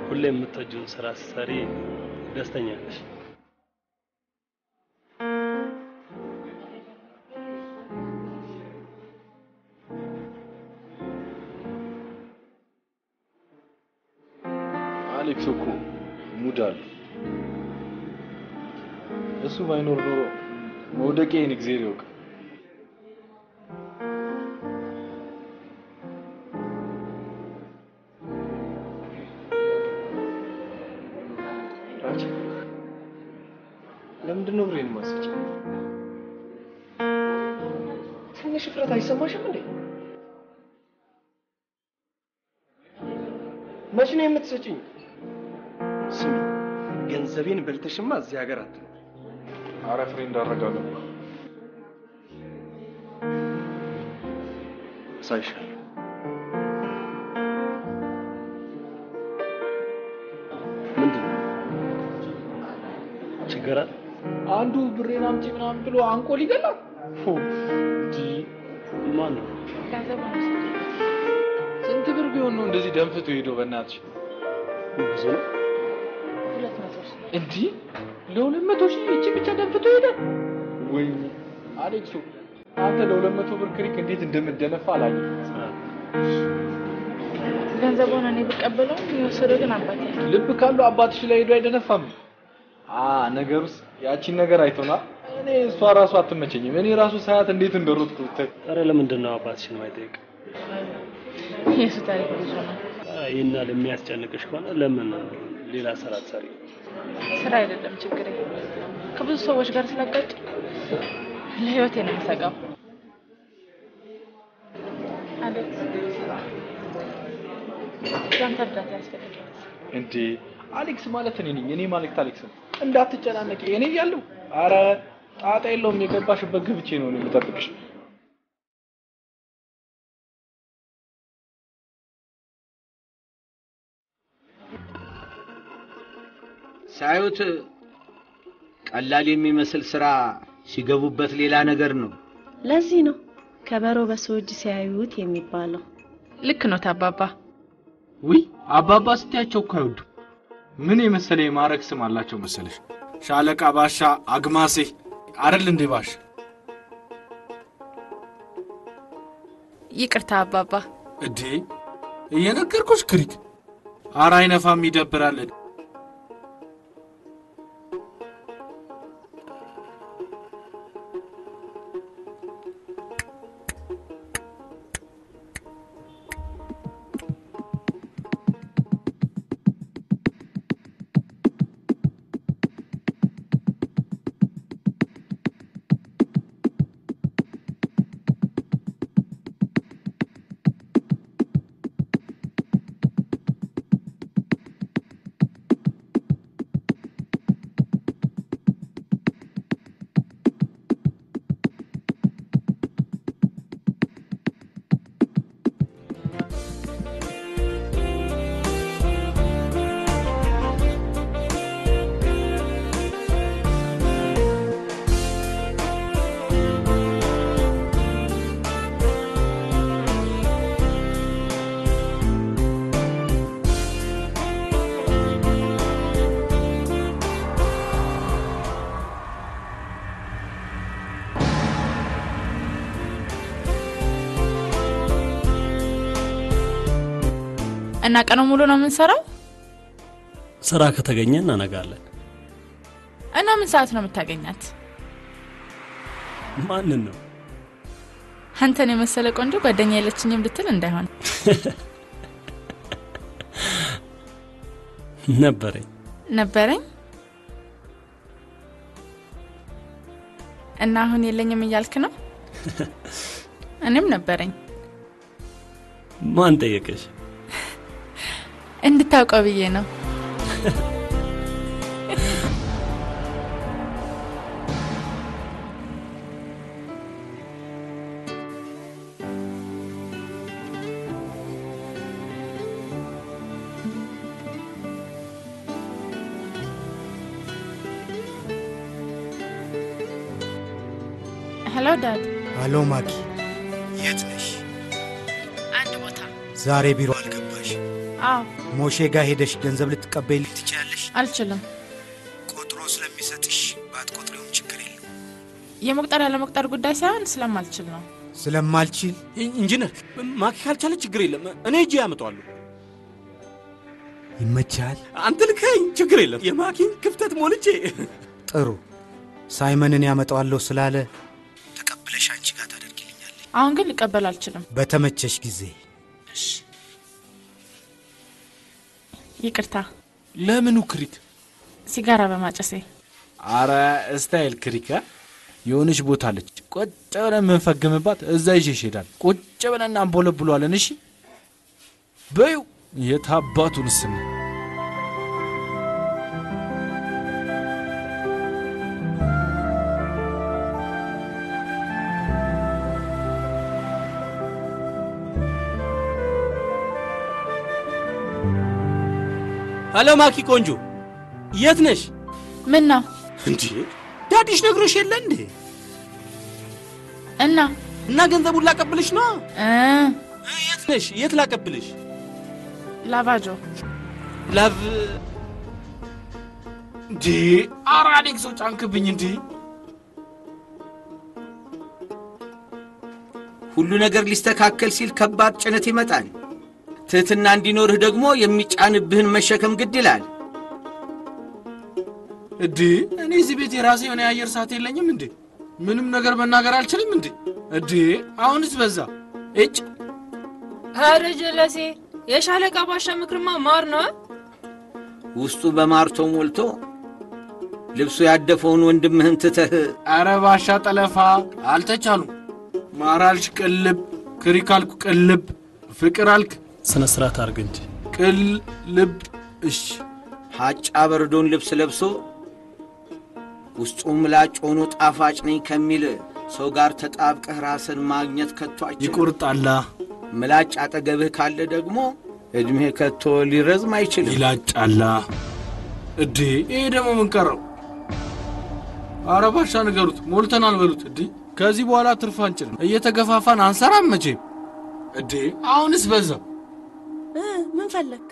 ሁሌ የምትወጂውን ስራ ስትሰሪ ደስተኛ ነሽ። አሌክስ እኮ ሙድ አለ። እሱ ባይኖር ኖሮ መውደቄን እግዚአብሔር ይወቅ። ለምንድን ነው ብሬን ማስጭ? ትንሽ ፍረት አይሰማሽም እንዴ? መቼ ነው የምትሰጪኝ? ስሚ ገንዘቤን በልተሽማ እዚህ ሀገር አትኖር። ኧረ ፍሬንድ አደርጋለሁ። አሳይሻለሁ። ምንድን ነው ችግር አለ? አንዱ ብሬን አምጪ ምናምን ብሎ አንቆ ሊገላል። ማን ነው? ገንዘብ ነው። ስንት ብር ቢሆን ነው እንደዚህ ደንፍቶ ሄዶ? በእናትሽ ብዙ ነው። 200 ሺህ እንዴ? ለ200 ሺህ እቺ ብቻ ደንፍቶ ሄደ? ወይ አሌክሱ አንተ ለ200 ብር ክሪክ እንዴት እንደምደነፋ አላየህ? ገንዘቡን እኔ ብቀበለው የወሰደው ግን አባቴ። ልብ ካለው አባትሽ ላይ ሄዶ አይደነፋም? ነገሩስ ያቺን ነገር አይቶና እኔ እሷ ራሱ አትመቸኝም። እኔ ራሱ ሳያት እንዴት እንደሮጥኩ ብታይ። ኧረ ለምንድን ነው አባትሽን ማይጠይቅ? የሱ ታሪክ ብዙ ነው። ይሄና ለሚያስጨንቅሽ ከሆነ ለምን ሌላ ስራ ትሰሪ? ስራ አይደለም ችግሬ። ከብዙ ሰዎች ጋር ስለጋጭ ለህይወቴ ነው የምሰጋው። አሌክስ ያንተ እርዳታ ያስፈልጋል። እንዴ አሌክስ ማለት እኔ ነኝ። እኔ ማለት አሌክስ እንዳትጨናነቂ እኔ ያለው። አረ ጣጣ የለውም። የገባሽበት ገብቼ ነው የምጠብቅሽ። ሳዩት ቀላል የሚመስል ስራ ሲገቡበት ሌላ ነገር ነው። ለዚህ ነው ከበሮ በሰው እጅ ሲያዩት የሚባለው። ልክ ነው ታባባ። ውይ አባባ ስትያቸው እኮ አይወዱ። ምን የመሰለ የማረግ ስም አላቸው መሰለሽ? ሻለቃ ባሻ አግማሴ አይደል እንዴ? ባሽ ይቅርታ አባባ። እንዴ እየነገርኩሽ ክሪክ። ኧረ አይነፋም፣ ይደብራል። እና ቀኑ ሙሉ ነው የምንሰራው? ስራ ከተገኘ እናነጋለን። እና ምን ሰዓት ነው የምታገኛት? ማንን ነው? አንተን የመሰለ ቆንጆ ጓደኛ የለችኝም ልትል እንዳይሆን። ነበረኝ እና አሁን የለኝም እያልክ ነው? እኔም ነበረኝ። ማን ጠየቀሽ? እንድታውቀው ብዬ ነው። ሄሎ ዳድ። ሄሎ ማኪ፣ የት ነሽ? አንድ ቦታ። ዛሬ ቢሮ አልገባሽ? አዎ። ሞሼ ጋር ሄደሽ ገንዘብ ልትቀበይልኝ ትችያለሽ? አልችልም። ቆጥሮ ስለሚሰጥሽ ባትቆጥሪውም ችግር የለም። የመቁጠር ያለመቁጠር ጉዳይ ሳይሆን ስለማልችል ነው። ስለማልችል? ኢንጂነር ማኪ ካልቻለ ችግር የለም፣ እኔ እጄ ያመጣዋለሁ። ይመቻል? አንተ ልከኝ፣ ችግር የለም። የማኪን ክፍተት ሞልቼ። ጥሩ። ሳይመንን ያመጣዋለሁ ስላለ ተቀብለሽ አንቺ ጋር ታደርጊልኛለሽ። አሁን ግን ልቀበል አልችልም። በተመቸሽ ጊዜ። እሺ። ይቅርታ። ለምኑ ክሪክ? ሲጋራ በማጨሴ። አረ ስታይል ክሪክ የሆነች ቦታ አለች፣ ቁጭ ብለን የምንፈግምባት። እዛ ይዤሽ እሄዳለሁ። ቁጭ ብለን እናንቦለብለዋለን። እሺ በይው። የታባቱን ስም ሄሎ ማኪ ቆንጆ፣ የት ነሽ? ምን ነው እንዴ? ዳዲሽ ነግሮሽ የለ እንዴ? እና ገንዘቡን ላቀብልሽ ነው። የት ነሽ? የት ላቀብልሽ? ላቫጆ። ላቭ እንዴ? ኧረ አሌክሶ ጫንክብኝ እንዴ? ሁሉ ነገር ሊስተካከል ሲል ከባድ ጭነት ይመጣል። ትህትና እንዲኖርህ ደግሞ የሚጫንብህን መሸከም ግድ ይላል። እንዴ እኔ እዚህ ቤት የራሴ የሆነ የአየር ሰዓት የለኝም እንዴ? ምንም ነገር መናገር አልችልም እንዴ? እንዴ አሁንስ በዛ። እጭ ኧረ ጀለሴ፣ የሻለቃ ባሻ ምክርማ ማር ነው። ውስጡ በማር ተሞልቶ ልብሱ ያደፈውን ወንድምህን ትተህ። ኧረ ባሻ ጠለፋ አልተቻሉም። ማር አልሽ ቅልብ፣ ክሪክ አልኩ ቅልብ፣ ፍቅር አልክ ስነ ስርዓት አድርግ እንጂ። ቅልብ። እሺ። ሀጫ በርዶን ልብስ ለብሶ ውስጡ ምላጭ ሆኖ ጣፋጭ ነኝ ከሚል ሰው ጋር ተጣብቀህ ራስን ማግኘት ከቷቸው ይቆርጣላ። ምላጭ አጠገብህ ካለ ደግሞ እድሜህ ከቶ ሊረዝም አይችልም። ይላጫላ። እዴ ይሄ ደግሞ ምን ቀረው? ኧረ ባሻ ንገሩት፣ ሞልተናል በሉት። እዴ ከዚህ በኋላ ትርፍ አንችልም፣ እየተገፋፋን አንሰራም መቼም። እዴ አሁንስ በዛ። ምን ፈለክ?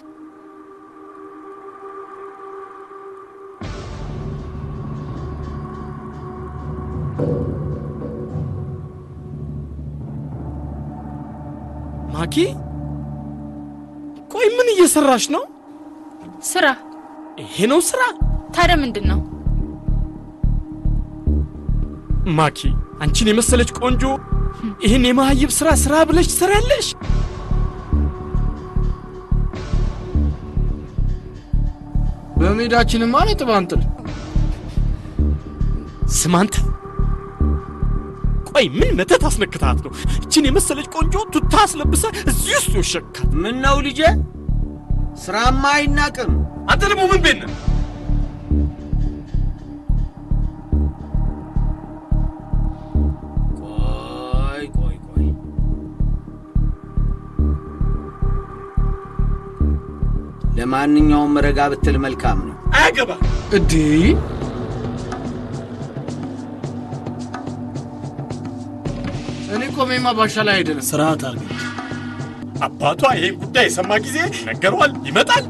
ማኪ ቆይ ምን እየሰራሽ ነው? ስራ። ይሄ ነው ስራ? ታዲያ ምንድን ነው? ማኪ አንቺን የመሰለች ቆንጆ ይህን የማህይብ ስራ ብለሽ ትሰሪያለሽ? በሜዳችንም ማለት ባንጥል። ስማንተ ቆይ ምን መተት አስነክታት ነው እቺን የመሰለች ቆንጆ ቱታ አስለብሰ እዚህ ውስጥ ወሸካት? ምን ነው ልጄ? ስራማ አይናቅም። አንተ ደግሞ ምን ቤት ነህ? ቆይ ለማንኛውም ረጋ ብትል መልካም ነው። አያገባ እዴ እኔ ቆሜማ ባሻ ላይ አይደለም። ስርዓት አድርግ። አባቷ ይሄን ጉዳይ የሰማ ጊዜ ነገሯል ይመጣል።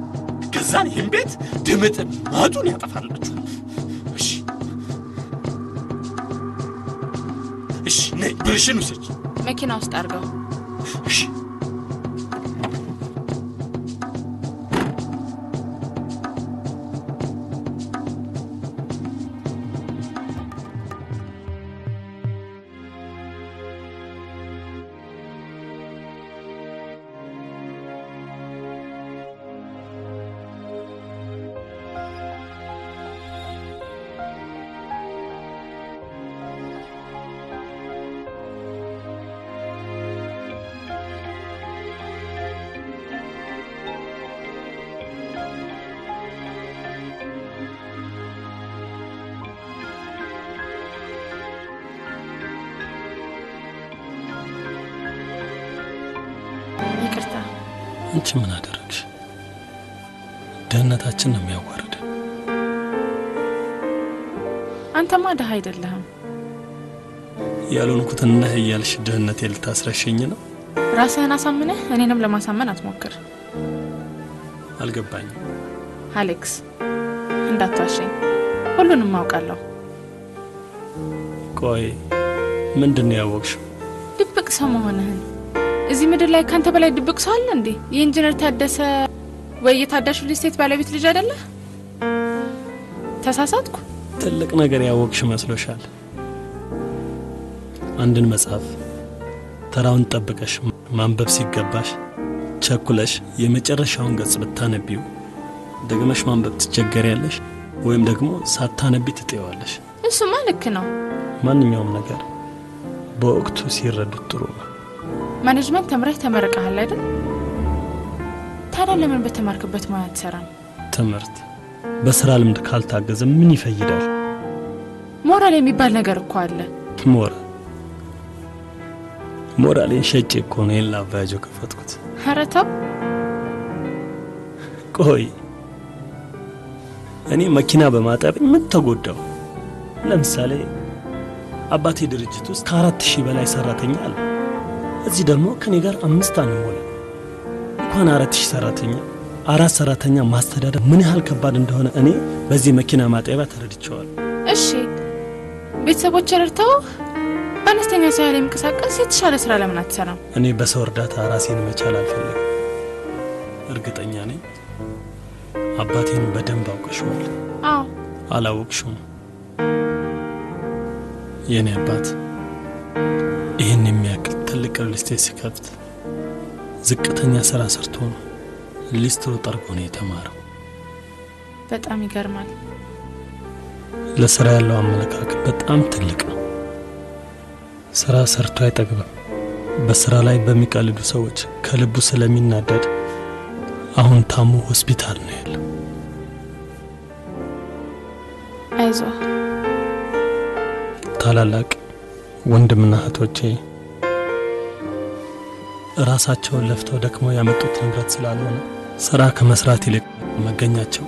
ከዛን ይህን ቤት ድምጥ ማጡን ያጠፋላችሁ። እሺ ነይ ብርሽን ውሰጂ። መኪና ውስጥ አድርገው። እሺ አንቺ ምን አደረግሽ? ድህነታችን ነው የሚያዋርደን። አንተማ ድሃ አይደለህም። ያልሆንኩትን ነህ እያልሽ ድህነቴን ልታስረሽኝ ነው? ራስህን አሳምነህ እኔንም ለማሳመን አትሞክር። አልገባኝም። አሌክስ እንዳትዋሸኝ፣ ሁሉንም አውቃለሁ። ቆይ ምንድነው ያወቅሽው? ድብቅ ሰው መሆንህን። እዚህ ምድር ላይ ካንተ በላይ ድብቅ ሰው አለ እንዴ? የኢንጂነር ታደሰ ወይ የታዳሽ ሪልስቴት ባለቤት ልጅ አይደለህ? ተሳሳትኩ? ትልቅ ነገር ያወቅሽ መስሎሻል? አንድን መጽሐፍ ተራውን ጠብቀሽ ማንበብ ሲገባሽ ቸኩለሽ የመጨረሻውን ገጽ ብታነቢው ደግመሽ ማንበብ ትቸገሪያለሽ፣ ወይም ደግሞ ሳታነቢ ትጤዋለሽ። እሱማ ልክ ነው። ማንኛውም ነገር በወቅቱ ሲረዱት ጥሩ ነው። ማኔጅመንት ተምረህ ተመረቀሃል አይደል? ታዲያ ለምን በተማርክበት ሙያ አትሰራም? ትምህርት በስራ ልምድ ካልታገዘ ምን ይፈይዳል? ሞራል የሚባል ነገር እኮ አለ። ሞራሌን ሸጬ እኮ ነው የላቫጆ ከፈትኩት። ኧረ ተው። ቆይ እኔ መኪና በማጠብ ምን ተጎዳው? ለምሳሌ አባቴ ድርጅት ውስጥ ከ4000 በላይ ሰራተኛ አለ። እዚህ ደግሞ ከኔ ጋር 5 አንሞላ። እንኳን 4000 ሰራተኛ 4 ሰራተኛ ማስተዳደር ምን ያህል ከባድ እንደሆነ እኔ በዚህ መኪና ማጠቢያ ተረድቼዋለሁ። እሺ ቤተሰቦች ረድተው በአነስተኛ ስራ ላይ መንቀሳቀስ የተሻለ ስራ ለምን አትሰራም? እኔ በሰው እርዳታ ራሴን መቻል አልፈልግም። እርግጠኛ ነኝ አባቴን በደንብ አውቀሽዋል። አዎ። አላወቅሽውም? የኔ አባት ይህን የሚያክል ትልቅ ሪልስቴት ሲከፍት ዝቅተኛ ስራ ሰርቶ ነው ሊስትሮ ጠርጎ ነው የተማረው። በጣም ይገርማል። ለስራ ያለው አመለካከት በጣም ትልቅ ነው። ስራ ሰርቶ አይጠግብም። በስራ ላይ በሚቀልዱ ሰዎች ከልቡ ስለሚናደድ አሁን ታሞ ሆስፒታል ነው ያለው። አይዞህ። ታላላቅ ወንድምና እህቶቼ ራሳቸውን ለፍተው ደክመው ያመጡት ንብረት ስላልሆነ ስራ ከመስራት ይልቅ መገኛቸው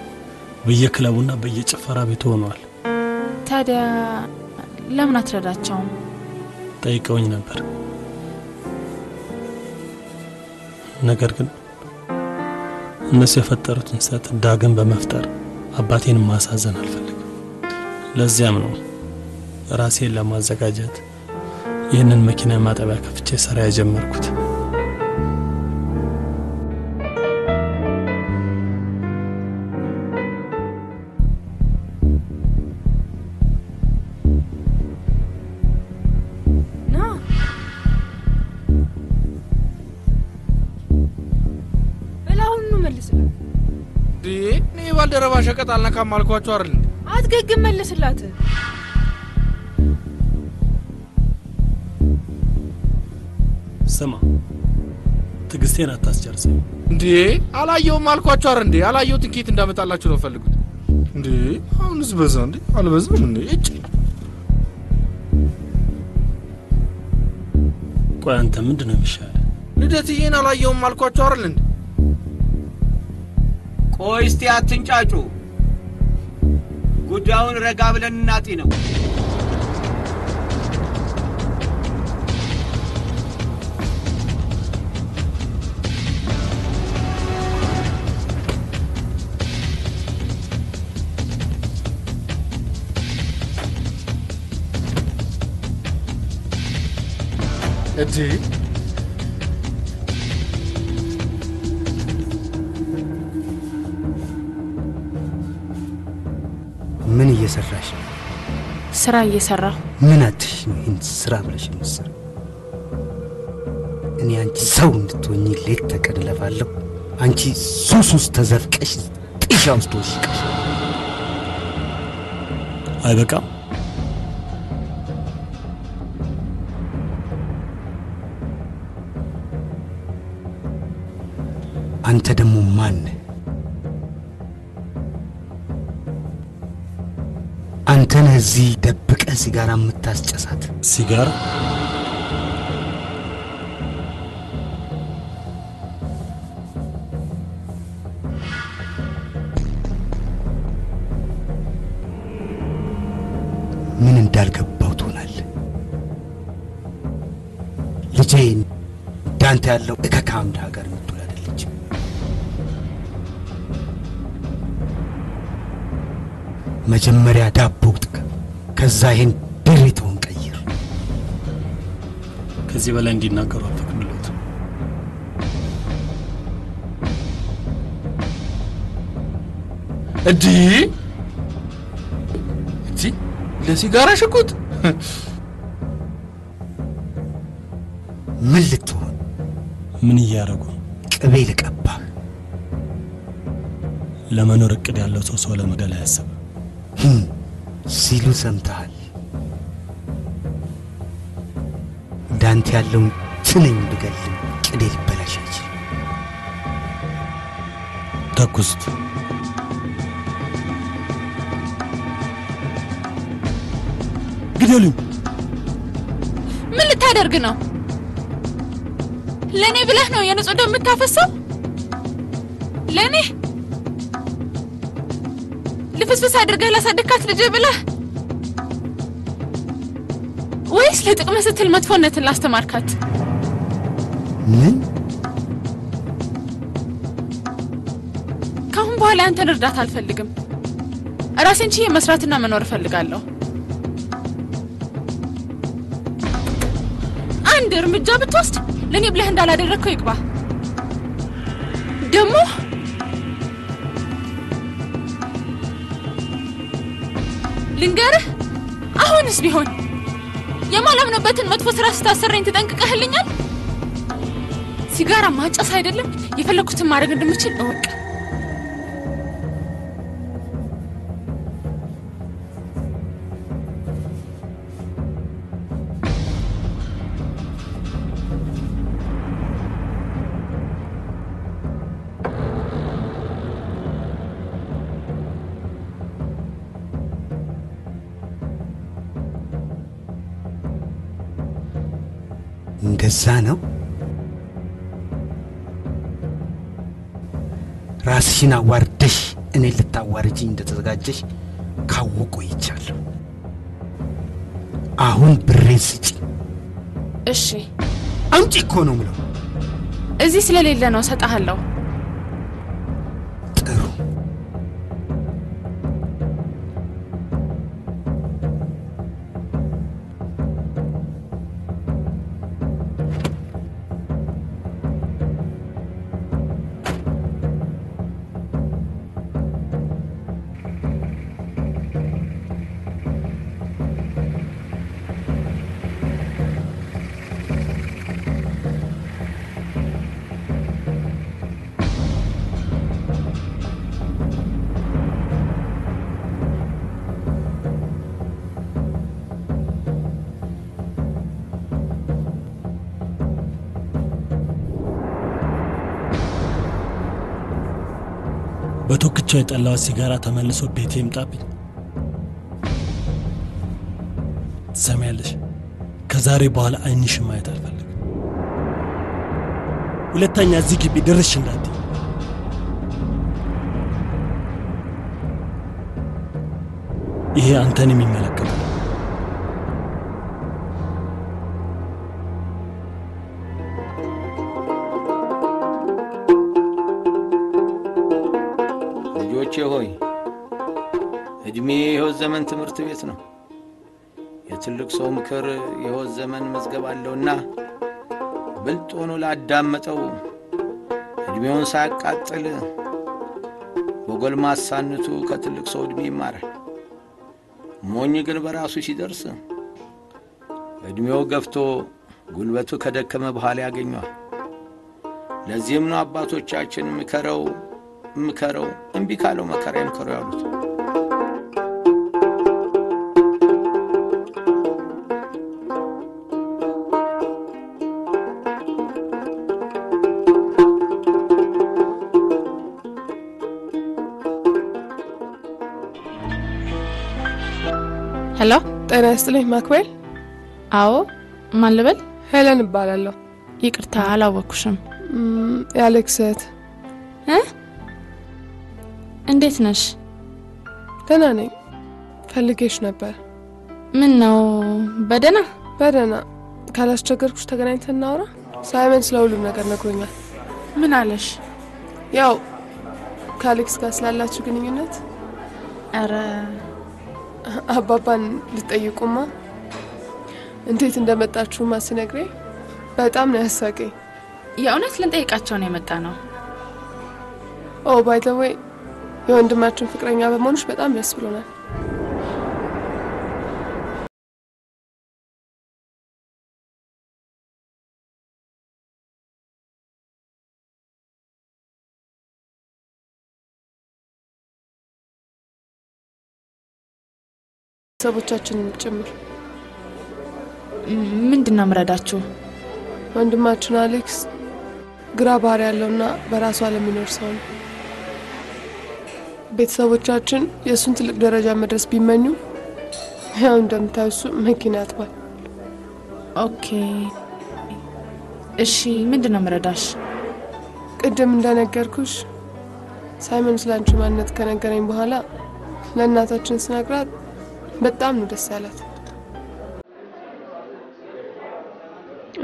በየክለቡና በየጭፈራ ቤቱ ሆነዋል። ታዲያ ለምን አትረዳቸውም? ጠይቀውኝ ነበር። ነገር ግን እነሱ የፈጠሩትን ስህተት ዳግም በመፍጠር አባቴን ማሳዘን አልፈልግም። ለዚያም ነው ራሴን ለማዘጋጀት ይህንን መኪና ማጠቢያ ከፍቼ ስራ የጀመርኩት። ባልደረባ ሸቀጥ አልነካም አልኳችሁ አይደል? አትገግም፣ መልስላት። ስማ ትግስቴን አታስጨርሰኝ። እንዴ አላየውም አልኳችሁ አይደል? እንዴ አላየሁትን ኬት እንዳመጣላችሁ ነው ፈልጉት። እንዴ አሁንስ በዛ እንዴ አልበዛም እንዴ? እጭ ቆይ አንተ ምንድነው የሚሻለው? ልደትዬን አላየውም አልኳችሁ አይደል? እንዴ ቆይ እስቲ አትንጫጩ። ጉዳዩን ረጋ ብለን እናጢ ነው። እጂ ምን እየሰራሽ? ስራ እየሰራሁ። ምን አትሽ ነው ይህን ስራ ብለሽ የምትሰራው? እኔ አንቺ ሰው እንድትሆኚ ሌት ተቀን እለፋለሁ። አንቺ ሱስ ውስጥ ተዘፍቀሽ ጥሻ ውስጥ ወሽቀሽ። አይበቃም? አንተ ደግሞ ማን? አንተ ነህ እዚህ ደብቀ ሲጋራ የምታስጨሳት? ሲጋራ? ምን እንዳልገባው ትሆናለህ። ልጄ ዳንተ ያለው ከካምዳ ሀገር ምትውል አይደለችም። መጀመሪያ ዳቦ ጥቅም፣ ከዛ ይሄን ድሪቶን ቀይር። ከዚህ በላይ እንዲናገሩ አልፈቅድልዎትም። እዲ ለሲጋራ ሽጉጥ ምን ልትሆን? ምን እያደረጉ? ቅቤ ልቀባ። ለመኖር እቅድ ያለው ሰው ለመግደል አያስብ ሲሉ ሰምተሃል? ዳንተ ያለውን ትንኝ ብገል ቅዴ ሊበላሽ አይችልም። ተኩስት። ግደሉኝ። ምን ልታደርግ ነው? ለኔ ብለህ ነው የንጹህ ደም የምታፈሰው? ለኔ ልፍስፍስ አድርገህ ላሳደግካት ልጅ ብለህ ወይስ ለጥቅም ስትል መጥፎነትን ላስተማርካት? ምን? ካሁን በኋላ አንተን እርዳታ አልፈልግም። ራሴን ችዬ መስራትና መኖር እፈልጋለሁ። አንድ እርምጃ ብትወስድ ለኔ ብለህ እንዳላደረግከው ይግባ። ደሞ ልንገርህ፣ አሁንስ ቢሆን የማላምንበትን መጥፎ ስራ ስታሰረኝ ትጠንቅቀህልኛል። ሲጋራ ማጨስ አይደለም የፈለኩትን ማድረግ እንደምችል እወቅ። እንደዛ ነው? ራስሽን አዋርደሽ እኔ ልታዋርጂኝ እንደተዘጋጀሽ ካወቁ ይቻለሁ። አሁን ብሬን ስጪ። እሺ አምጪ እኮ ነው ምለው። እዚህ ስለሌለ ነው ሰጣለሁ። ጥሩ። በቶክቻው የጠላው ሲጋራ ተመልሶ ቤቴ ይምጣብኝ። ሰማያለሽ፣ ከዛሬ በኋላ አይንሽ ማየት አልፈልግም። ሁለተኛ እዚህ ግቢ ድርሽ እንዳትይ። ይሄ አንተን የሚመለከት ነው። ሆይ እድሜ የህይወት ዘመን ትምህርት ቤት ነው። የትልቅ ሰው ምክር የህይወት ዘመን መዝገብ አለውና ብልጥ ሆኖ ላዳመጠው እድሜውን ሳያቃጥል በጎልማሳነቱ ከትልቅ ሰው እድሜ ይማራል። ሞኝ ግን በራሱ ሲደርስ እድሜው ገፍቶ ጉልበቱ ከደከመ በኋላ ያገኘዋል። ለዚህም ነው አባቶቻችን ምከረው እምቢ ካለው መከራ ይምከረው ያሉት። ሄሎ፣ ጤና ይስጥልኝ ማክቤል። አዎ፣ ማን ልበል? ሄለን እባላለሁ። ይቅርታ አላወኩሽም። የአሌክስ እህት። እንዴት ነሽ? ደህና ነኝ። ፈልጌሽ ነበር። ምን ነው በደና ካላስቸገርኩሽ ተገናኝተን እናውራ። ሳይመን ስለሁሉም ነገር ነግሮኛል። ምን አለሽ? ያው ከአሌክስ ጋር ስላላችሁ ግንኙነት አረ አባባን ልጠይቁማ እንዴት እንደመጣችሁማ ሲነግረኝ በጣም ነው ያሳቀኝ። የእውነት ልንጠይቃቸው ነው የመጣ ነው። ኦ ባይ ዘ ዌይ የወንድማችን ፍቅረኛ በመሆንሽ በጣም ደስ ብሎናል። ሰቦቻችንን ጭምር ምንድነው ምረዳችሁ? ወንድማችን አሌክስ ግራ ባህሪ ያለውና በራሱ ዓለም የሚኖር ሰው ነው። ቤተሰቦቻችን የሱን ትልቅ ደረጃ መድረስ ቢመኙ ያው እንደምታዩሱ መኪና ያጥባል። ኦኬ እሺ ምንድነው ምረዳሽ? ቅድም እንደነገርኩሽ ሳይመን ስላንቺ ማንነት ከነገረኝ በኋላ ለእናታችን ስነግራት በጣም ነው ደስ ያላት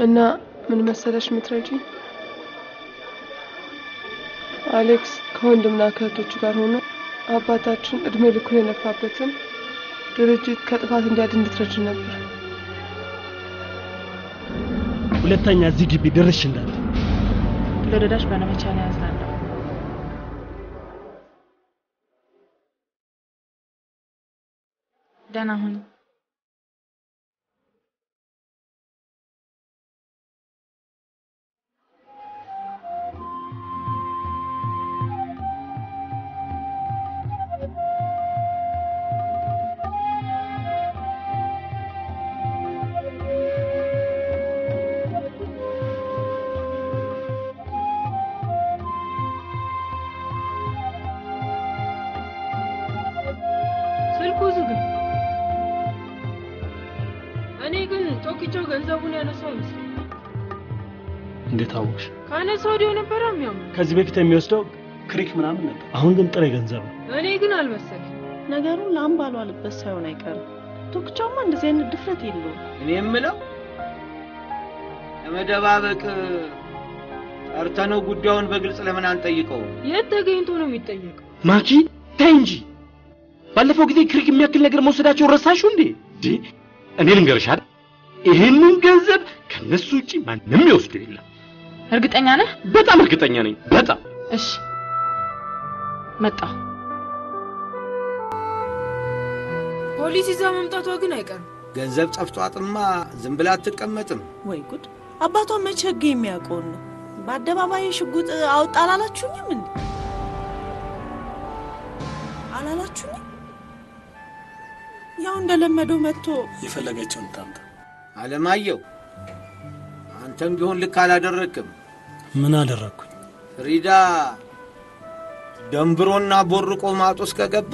እና ምን መሰለሽ ምትረጂ አሌክስ ከወንድምና ከእህቶቹ ጋር ሆኖ አባታችን እድሜ ልኩን የለፋበትን ድርጅት ከጥፋት እንዲያድን እንድትረጂ ነበር። ሁለተኛ እዚህ ግቢ ድርሽ እንዳለ ለደዳሽ ባለመቻል ያዝናለሁ። ደህና ሁኚ። ስልኩ ዝግ። እኔ ግን ቶኪቻው ገንዘቡን ያነሳው ይመስል። እንዴት አወቅሽ? ካነሳው ዲዮ ነበር የሚያምነው። ከዚህ በፊት የሚወስደው ክሪክ ምናምን ነበር። አሁን ግን ጥሬ ገንዘብ ነው። እኔ ግን አልመሰለኝ። ነገሩ ላምባሉ አልበስ ሳይሆን አይቀርም። ቶኪቻውማ እንደዚህ አይነት ድፍረት የለውም። እኔ የምለው ለመደባበቅ ጠርተነው ጉዳዩን በግልጽ ለምን አንጠይቀው? የት ተገኝቶ ነው የሚጠየቀው? ማኪ ተይ እንጂ። ባለፈው ጊዜ ክሪክ የሚያክል ነገር መውሰዳቸው ረሳሽው እንዴ? እኔ ልንገርሽ አይደል? ይሄንን ገንዘብ ከነሱ ውጪ ማንንም ይወስዱ የለም። እርግጠኛ ነህ? በጣም እርግጠኛ ነኝ። በጣም እሺ መጣ። ፖሊስ ይዛ መምጣቷ ግን አይቀርም። ገንዘብ ጠፍቷትማ ዝም ብላ አትቀመጥም። ወይ ጉድ! አባቷ መቼ ህግ የሚያውቀውን ነው? በአደባባይ ሽጉጥ አውጣ አላላችሁኝም እንዴ? አላላችሁኝም? ያው እንደለመደው መጥቶ የፈለገችውን ታምጣ። አለማየሁ አንተም ቢሆን ልክ አላደረክም። ምን አደረኩኝ? ፍሪዳ ደንብሮና ቦርቆ ማጡስ ከገባ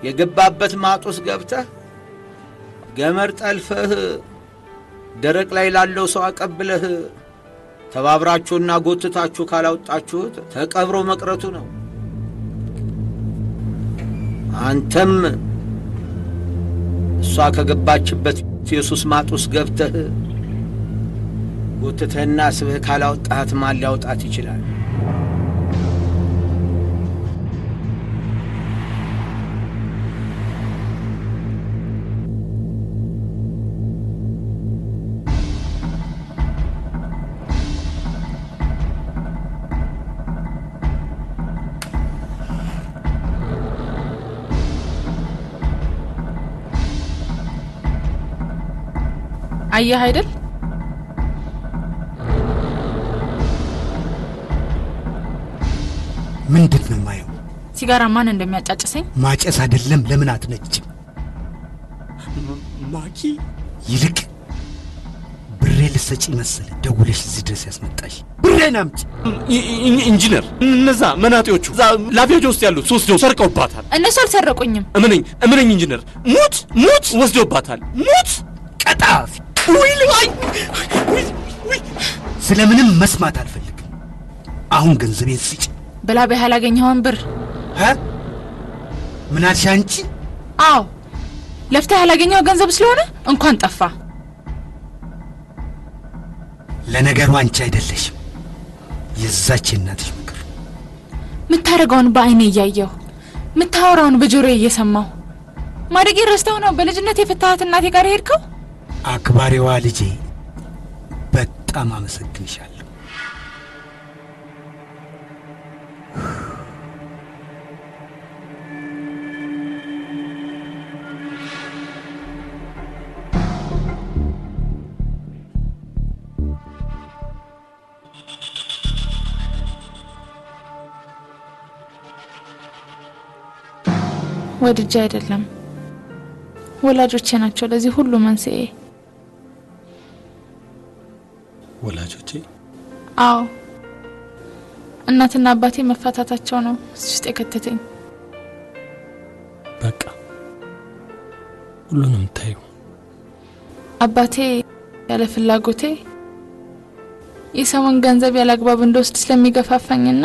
የገባበት ማጡስ ገብተህ ገመር ጠልፈህ ደረቅ ላይ ላለው ሰው አቀብለህ ተባብራችሁና ጎትታችሁ ካላወጣችሁት ተቀብሮ መቅረቱ ነው። አንተም እሷ ከገባችበት ኢየሱስ ማጡስ ገብተህ ጎትተህና ስበህ ካላወጣት ማን ሊያወጣት ይችላል? አየህ አይደል? ምንድነው ማየው? ሲጋራ ማን እንደሚያጫጭሰኝ? ማጨስ አይደለም። ለምን አትነጭም? ማኪ ይልቅ ብሬ ልሰጪ መሰለ ደውለሽ እዚህ ድረስ ያስመጣሽ። ብሬን አምጪ። ኢንጂነር፣ እነዛ መናጤዎቹ ላፊያጆ ውስጥ ያሉት ወስደው ሰርቀውባታል። እነሱ አልሰረቁኝም። እመነኝ ኢንጂነር፣ ሙት ወስደውባታል። ሙት ቀጣፊ። ስለምንም መስማት አልፈልግም። አሁን ገንዘቤን ስጪ። በላቤ ያላገኘውን ብር ምን አልሽ አንቺ? አዎ ለፍተህ ያላገኘው ገንዘብ ስለሆነ እንኳን ጠፋ። ለነገሩ አንቺ አይደለሽም የዛች እናትሽ ምክር። ምታረጋውን በአይኔ እያየሁ ምታወራውን በጆሮዬ እየሰማሁ ማደጌ ረስተው ነው በልጅነት የፈታሃት እናቴ ጋር ሄድከው? አክባሪዋ ልጄ በጣም አመሰግንሻለሁ። ወድጄ አይደለም ወላጆቼ ናቸው ለዚህ ሁሉ መንስኤ። ወላጆቼ? አዎ እናትና አባቴ መፋታታቸው ነው እዚህ ውስጥ የከተተኝ። በቃ ሁሉንም ታዩ። አባቴ ያለ ፍላጎቴ የሰውን ገንዘብ ያላግባብ እንደወስድ ስለሚገፋፋኝና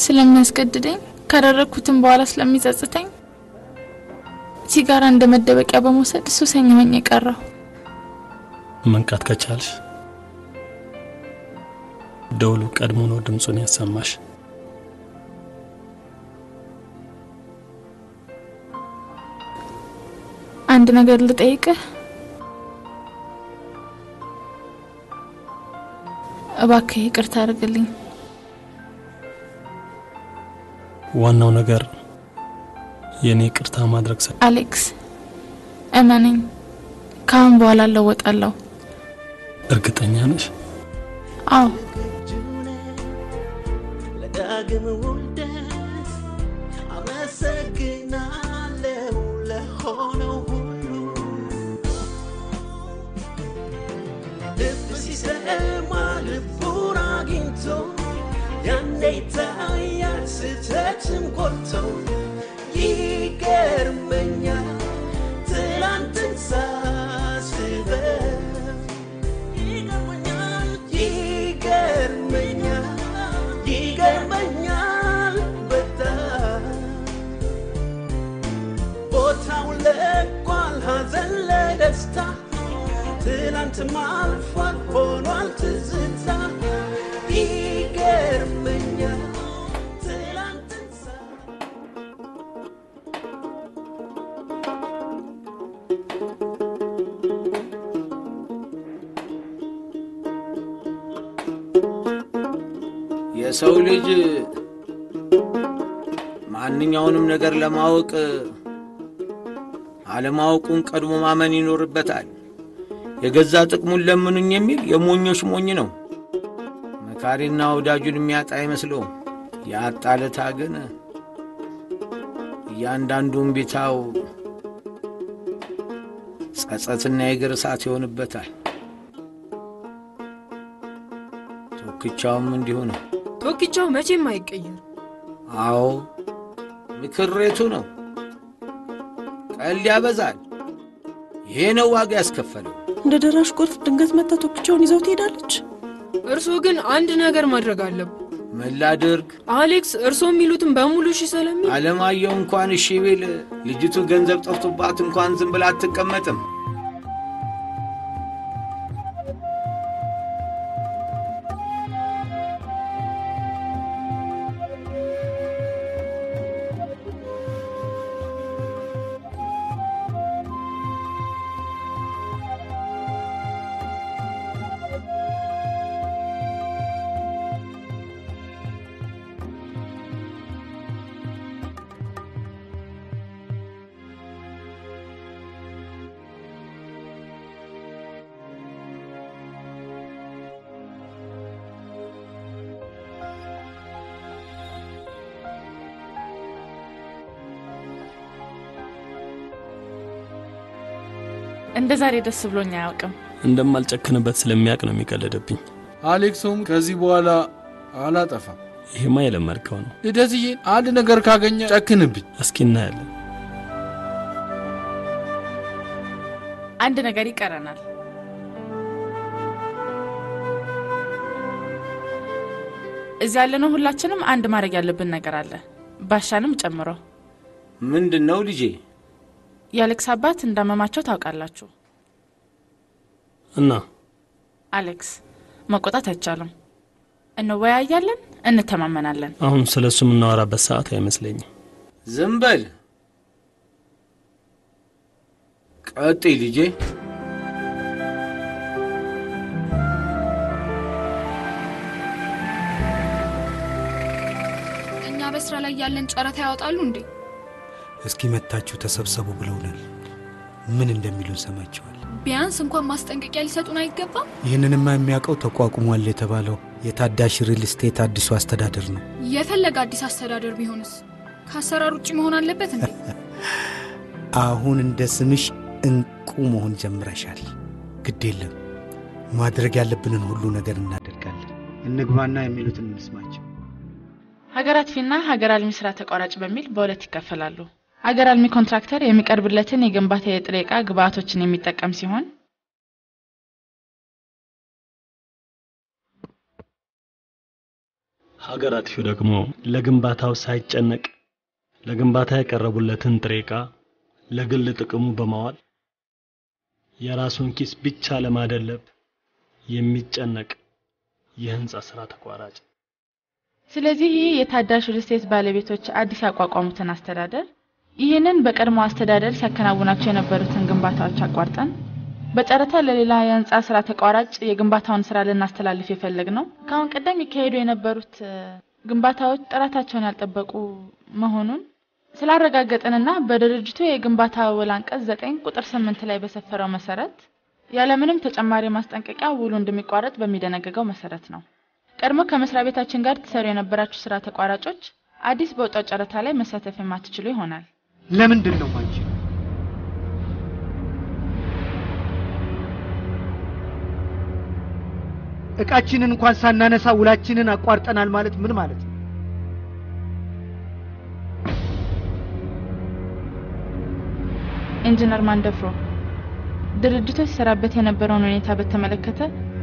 ስለሚያስገድደኝ ካደረኩትም በኋላ ስለሚጸጽተኝ ሲጋራ እንደ መደበቂያ በመውሰድ ሱሰኛ ሆኜ ቀረሁ። መንቃት ከቻልሽ ደውሉ ቀድሞ ነው ድምጹን ያሰማሽ። አንድ ነገር ልጠይቅህ። እባክህ ይቅርታ አድርግልኝ። ዋናው ነገር የኔ ይቅርታ ማድረግ አሌክስ እመነኝ፣ ካሁን በኋላ ለወጣለሁ። እርግጠኛ ነሽ? አዎ። ለዳግም ውልደት አመሰግናለሁ ለሆነው ሁሉ። ልብ ሲሰማ ልቡን አግኝቶ ያኔ ይታያል ስህተትም ጎልቶ። ይገርመኛል ትላንትን ሳስበው፣ ይገርመኛል በጣም። ቦታው ለቋል ሐዘን ለደስታ፣ ትላንትም አልፏል ሆኗል ትዝታ። ይገርመኛል የሰው ልጅ ማንኛውንም ነገር ለማወቅ አለማወቁን ቀድሞ ማመን ይኖርበታል። የገዛ ጥቅሙን ለምኑኝ የሚል የሞኞች ሞኝ ነው። መካሪና ወዳጁን የሚያጣ አይመስለውም። ያጣለታ ግን እያንዳንዱን ቢታው ጸጸትና የእግር እሳት ይሆንበታል። ቶክቻውም እንዲሁ ነው። ቶክቻው መቼም አይቀየር። አዎ ምክሬቱ ነው። ቀልድ ያበዛል። ይሄ ነው ዋጋ ያስከፈለው። እንደ ደራሽ ጎርፍ ድንገት መጣ ቶክቻውን ይዘው ትሄዳለች። እርሶ ግን አንድ ነገር ማድረግ አለብዎ። ምን ላድርግ? አሌክስ እርሶ የሚሉትን በሙሉ እሺ ስለሚል አለማየሁ እንኳን እሺ ቢል ልጅቱ ገንዘብ ጠፍቶባት እንኳን ዝም ብላ አትቀመጥም። እንደ ዛሬ ደስ ብሎኝ አያውቅም። እንደማልጨክንበት ስለሚያውቅ ነው የሚቀለደብኝ። አሌክስም ከዚህ በኋላ አላጠፋም። ይሄማ የለመድከው ነው። ልደትዬ አንድ ነገር ካገኘ ጨክንብኝ። እስኪ እናያለን። አንድ ነገር ይቀረናል። እዚህ ያለነው ሁላችንም አንድ ማድረግ ያለብን ነገር አለ፣ ባሻንም ጨምሮ። ምንድነው ልጄ? የአሌክስ አባት እንዳመማቸው ታውቃላችሁ እና አሌክስ መቆጣት አይቻልም እንወያያለን እንተማመናለን አሁን ስለሱ ምናወራበት ሰዓት አይመስለኝም ዝም በል ቀጥይ ልጄ እኛ በስራ ላይ ያለን ጨረታ ያወጣሉ እንዴ እስኪ መታችሁ ተሰብሰቡ ብለውናል ምን እንደሚሉን ሰማቸዋል ቢያንስ እንኳን ማስጠንቀቂያ ሊሰጡን አይገባም ይህንንማ የሚያውቀው ተቋቁሟል የተባለው የታዳሽ ሪል ስቴት አዲሱ አስተዳደር ነው የፈለገ አዲስ አስተዳደር ቢሆንስ ከአሰራር ውጪ መሆን አለበት እንዴ አሁን እንደ ስምሽ እንቁ መሆን ጀምረሻል ግድ የለም ማድረግ ያለብንን ሁሉ ነገር እናደርጋለን እንግባና የሚሉትን እንስማቸው ሀገራት ፊና ሀገር አልሚ ስራ ተቋራጭ በሚል በሁለት ይከፈላሉ ሀገር አልሚ ኮንትራክተር የሚቀርብለትን የግንባታ የጥሬ ዕቃ ግብአቶችን የሚጠቀም ሲሆን ሀገር አጥፊው ደግሞ ለግንባታው ሳይጨነቅ ለግንባታ የቀረቡለትን ጥሬ ዕቃ ለግል ጥቅሙ በማዋል የራሱን ኪስ ብቻ ለማደለብ የሚጨነቅ የህንጻ ስራ ተቋራጭ ስለዚህ የታዳሽ ሪል ስቴት ባለቤቶች አዲስ ያቋቋሙትን አስተዳደር ይህንን በቀድሞ አስተዳደር ሲያከናውናቸው የነበሩትን ግንባታዎች አቋርጠን በጨረታ ለሌላ የህንጻ ስራ ተቋራጭ የግንባታውን ስራ ልናስተላልፍ የፈለግነው ካሁን ቀደም ይካሄዱ የነበሩት ግንባታዎች ጥራታቸውን ያልጠበቁ መሆኑን ስላረጋገጠንና በድርጅቱ የግንባታ ውል አንቀጽ 9 ቁጥር 8 ላይ በሰፈረው መሰረት ያለምንም ተጨማሪ ማስጠንቀቂያ ውሉ እንደሚቋረጥ በሚደነገገው መሰረት ነው ቀድሞ ከመስሪያ ቤታችን ጋር ተሰሩ የነበራችሁ ስራ ተቋራጮች አዲስ በወጣው ጨረታ ላይ መሳተፍ የማትችሉ ይሆናል ለምንድን ነው ማንቺ እቃችንን እንኳን ሳናነሳ ውላችንን አቋርጠናል ማለት ምን ማለት ነው ኢንጂነር ማንደፍሮ ድርጅቱ ሲሰራበት የነበረውን ሁኔታ በተመለከተ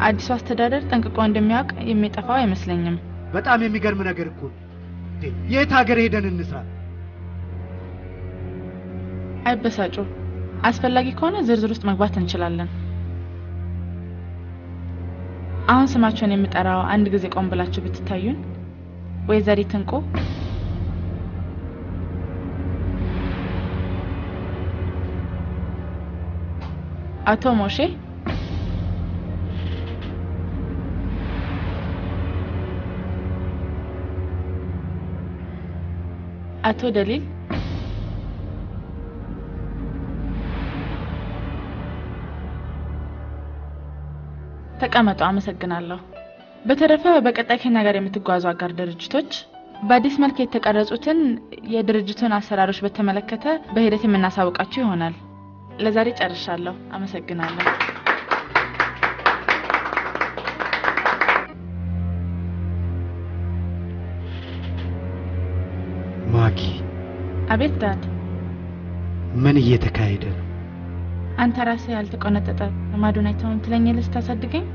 አዲሱ አስተዳደር ጠንቅቆ እንደሚያውቅ የሚጠፋው አይመስለኝም በጣም የሚገርም ነገር እኮ የት ሀገር ሄደን እንስራ አይበሳጩ አስፈላጊ ከሆነ ዝርዝር ውስጥ መግባት እንችላለን አሁን ስማቸውን የሚጠራው አንድ ጊዜ ቆም ብላችሁ ብትታዩን ወይዘሪት እንቁ አቶ ሞሼ አቶ ደሊል ተቀመጡ አመሰግናለሁ በተረፈ በቀጣይ ከኛ ጋር የምትጓዙ አጋር ድርጅቶች በአዲስ መልክ የተቀረጹትን የድርጅቱን አሰራሮች በተመለከተ በሂደት የምናሳውቃችሁ ይሆናል ለዛሬ ጨርሻለሁ አመሰግናለሁ ማኪ አቤት ዳድ ምን እየተካሄደ ነው አንተ ራስህ ያልተቆነጠጠ ማዶናይተውን ትለኛለህ ስታሳድገኝ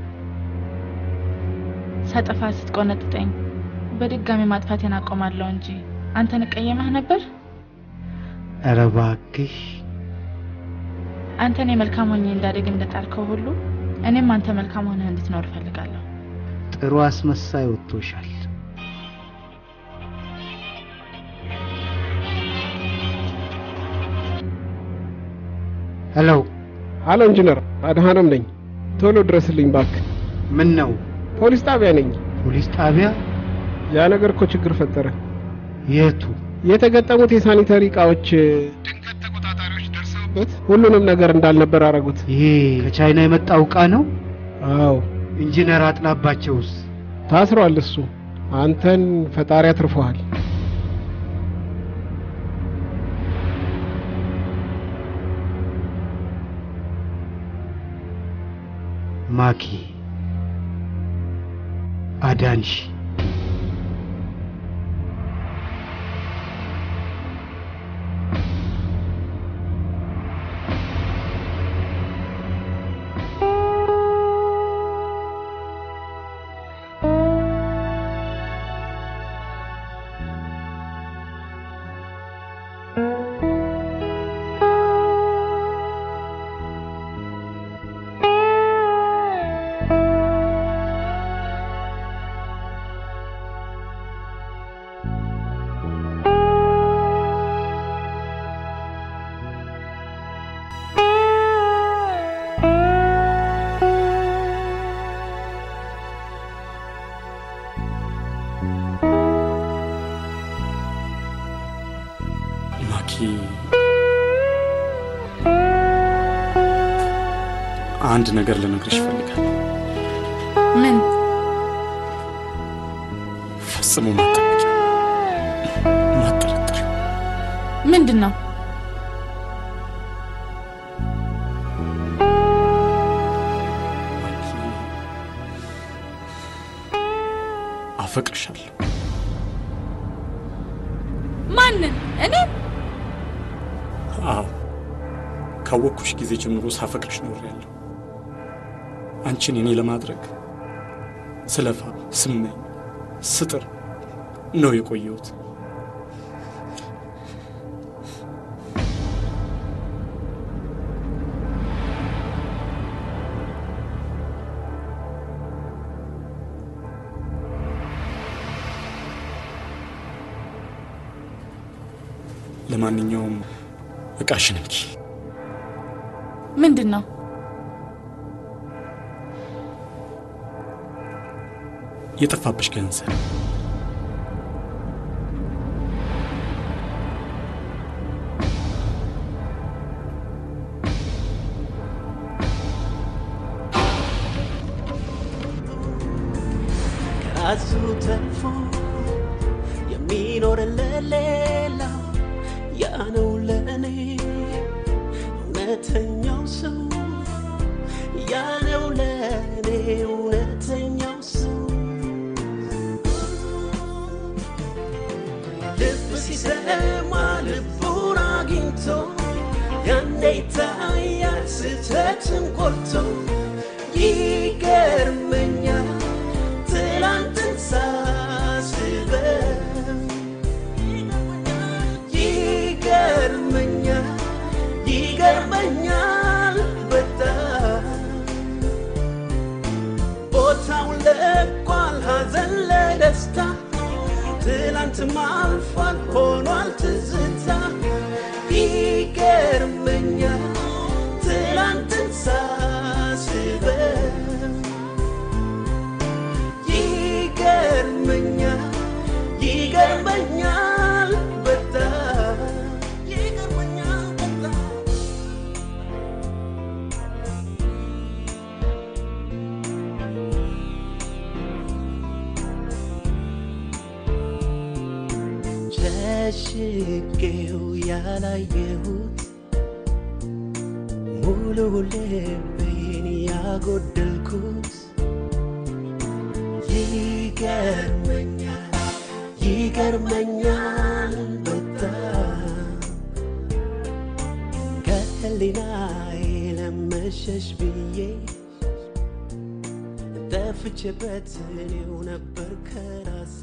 ሳጠፋ ስትቆነጥጠኝ በድጋሚ ማጥፋቴን አቆማለሁ እንጂ አንተን ቀየመህ ነበር ኧረ እባክሽ አንተን የመልካም ሆኜ እንዳደግ እንደጣልከው ሁሉ እኔም አንተ መልካም ሆነህ እንድትኖር ፈልጋለሁ ጥሩ አስመሳይ ወጥቶሻል ሄሎ ኢንጂነር አድሃኖም ነኝ ቶሎ ድረስልኝ ባክ ምን ነው ፖሊስ ጣቢያ ነኝ ፖሊስ ጣቢያ ያ ነገር እኮ ችግር ፈጠረ የቱ የተገጠሙት የሳኒታሪ ዕቃዎች ድንገት ተቆጣጣሪዎች ደርሰውበት ሁሉንም ነገር እንዳልነበር አረጉት ይሄ ከቻይና የመጣው ዕቃ ነው አዎ ኢንጂነር አጥላባቸውስ ታስሯል እሱ አንተን ፈጣሪ አትርፈዋል ማኪ አዳንሽ ማኪ አንድ ነገር ልነግርሽ እፈልጋለሁ። ምን? ፈጽሞ ማጠብቂው ማጠረጥር ምንድን ነው? አፈቅርሻለሁ። ማንን? እኔ? አዎ፣ ካወቅኩሽ ጊዜ ጀምሮ ሳፈቅርሽ ኖሬያለሁ። አንቺን የኔ ለማድረግ ስለፋ፣ ስመኝ፣ ስጥር ነው የቆየሁት። ለማንኛውም እቃሽን እንኪ። ምንድን ነው? የጠፋብሽ ገንዘብ። ከራሱ ተርፎ የሚኖር ለሌላ ያ ነው ለእኔ እውነተኛው ሰው፣ ያ ነው ለእኔ እውነተኛው ሰው። ልብ ሲሰማ ልቡን አግኝቶ ያኔ ይታያል ስህተትን ቆርቶ። ይገርመኛል ትላንትን ሳስበው፣ ይገርመኛል በጣም። ቦታውን ለቋል ሐዘን ለደስታ፣ ትላንትም አልፏል ሆኗል ትዝታ። ይገርመኛል ትላንትን ሳስበው፣ ይገርመኛል በጣም። ሸሽጌው ያላየሁት ሙሉ ልቤን ያጎደልኩት። ይገርመኛል በጣም። ከህሊናዬ ለመሸሽ ብዬ ጠፍቼበት እኔው ነበር ከራሴ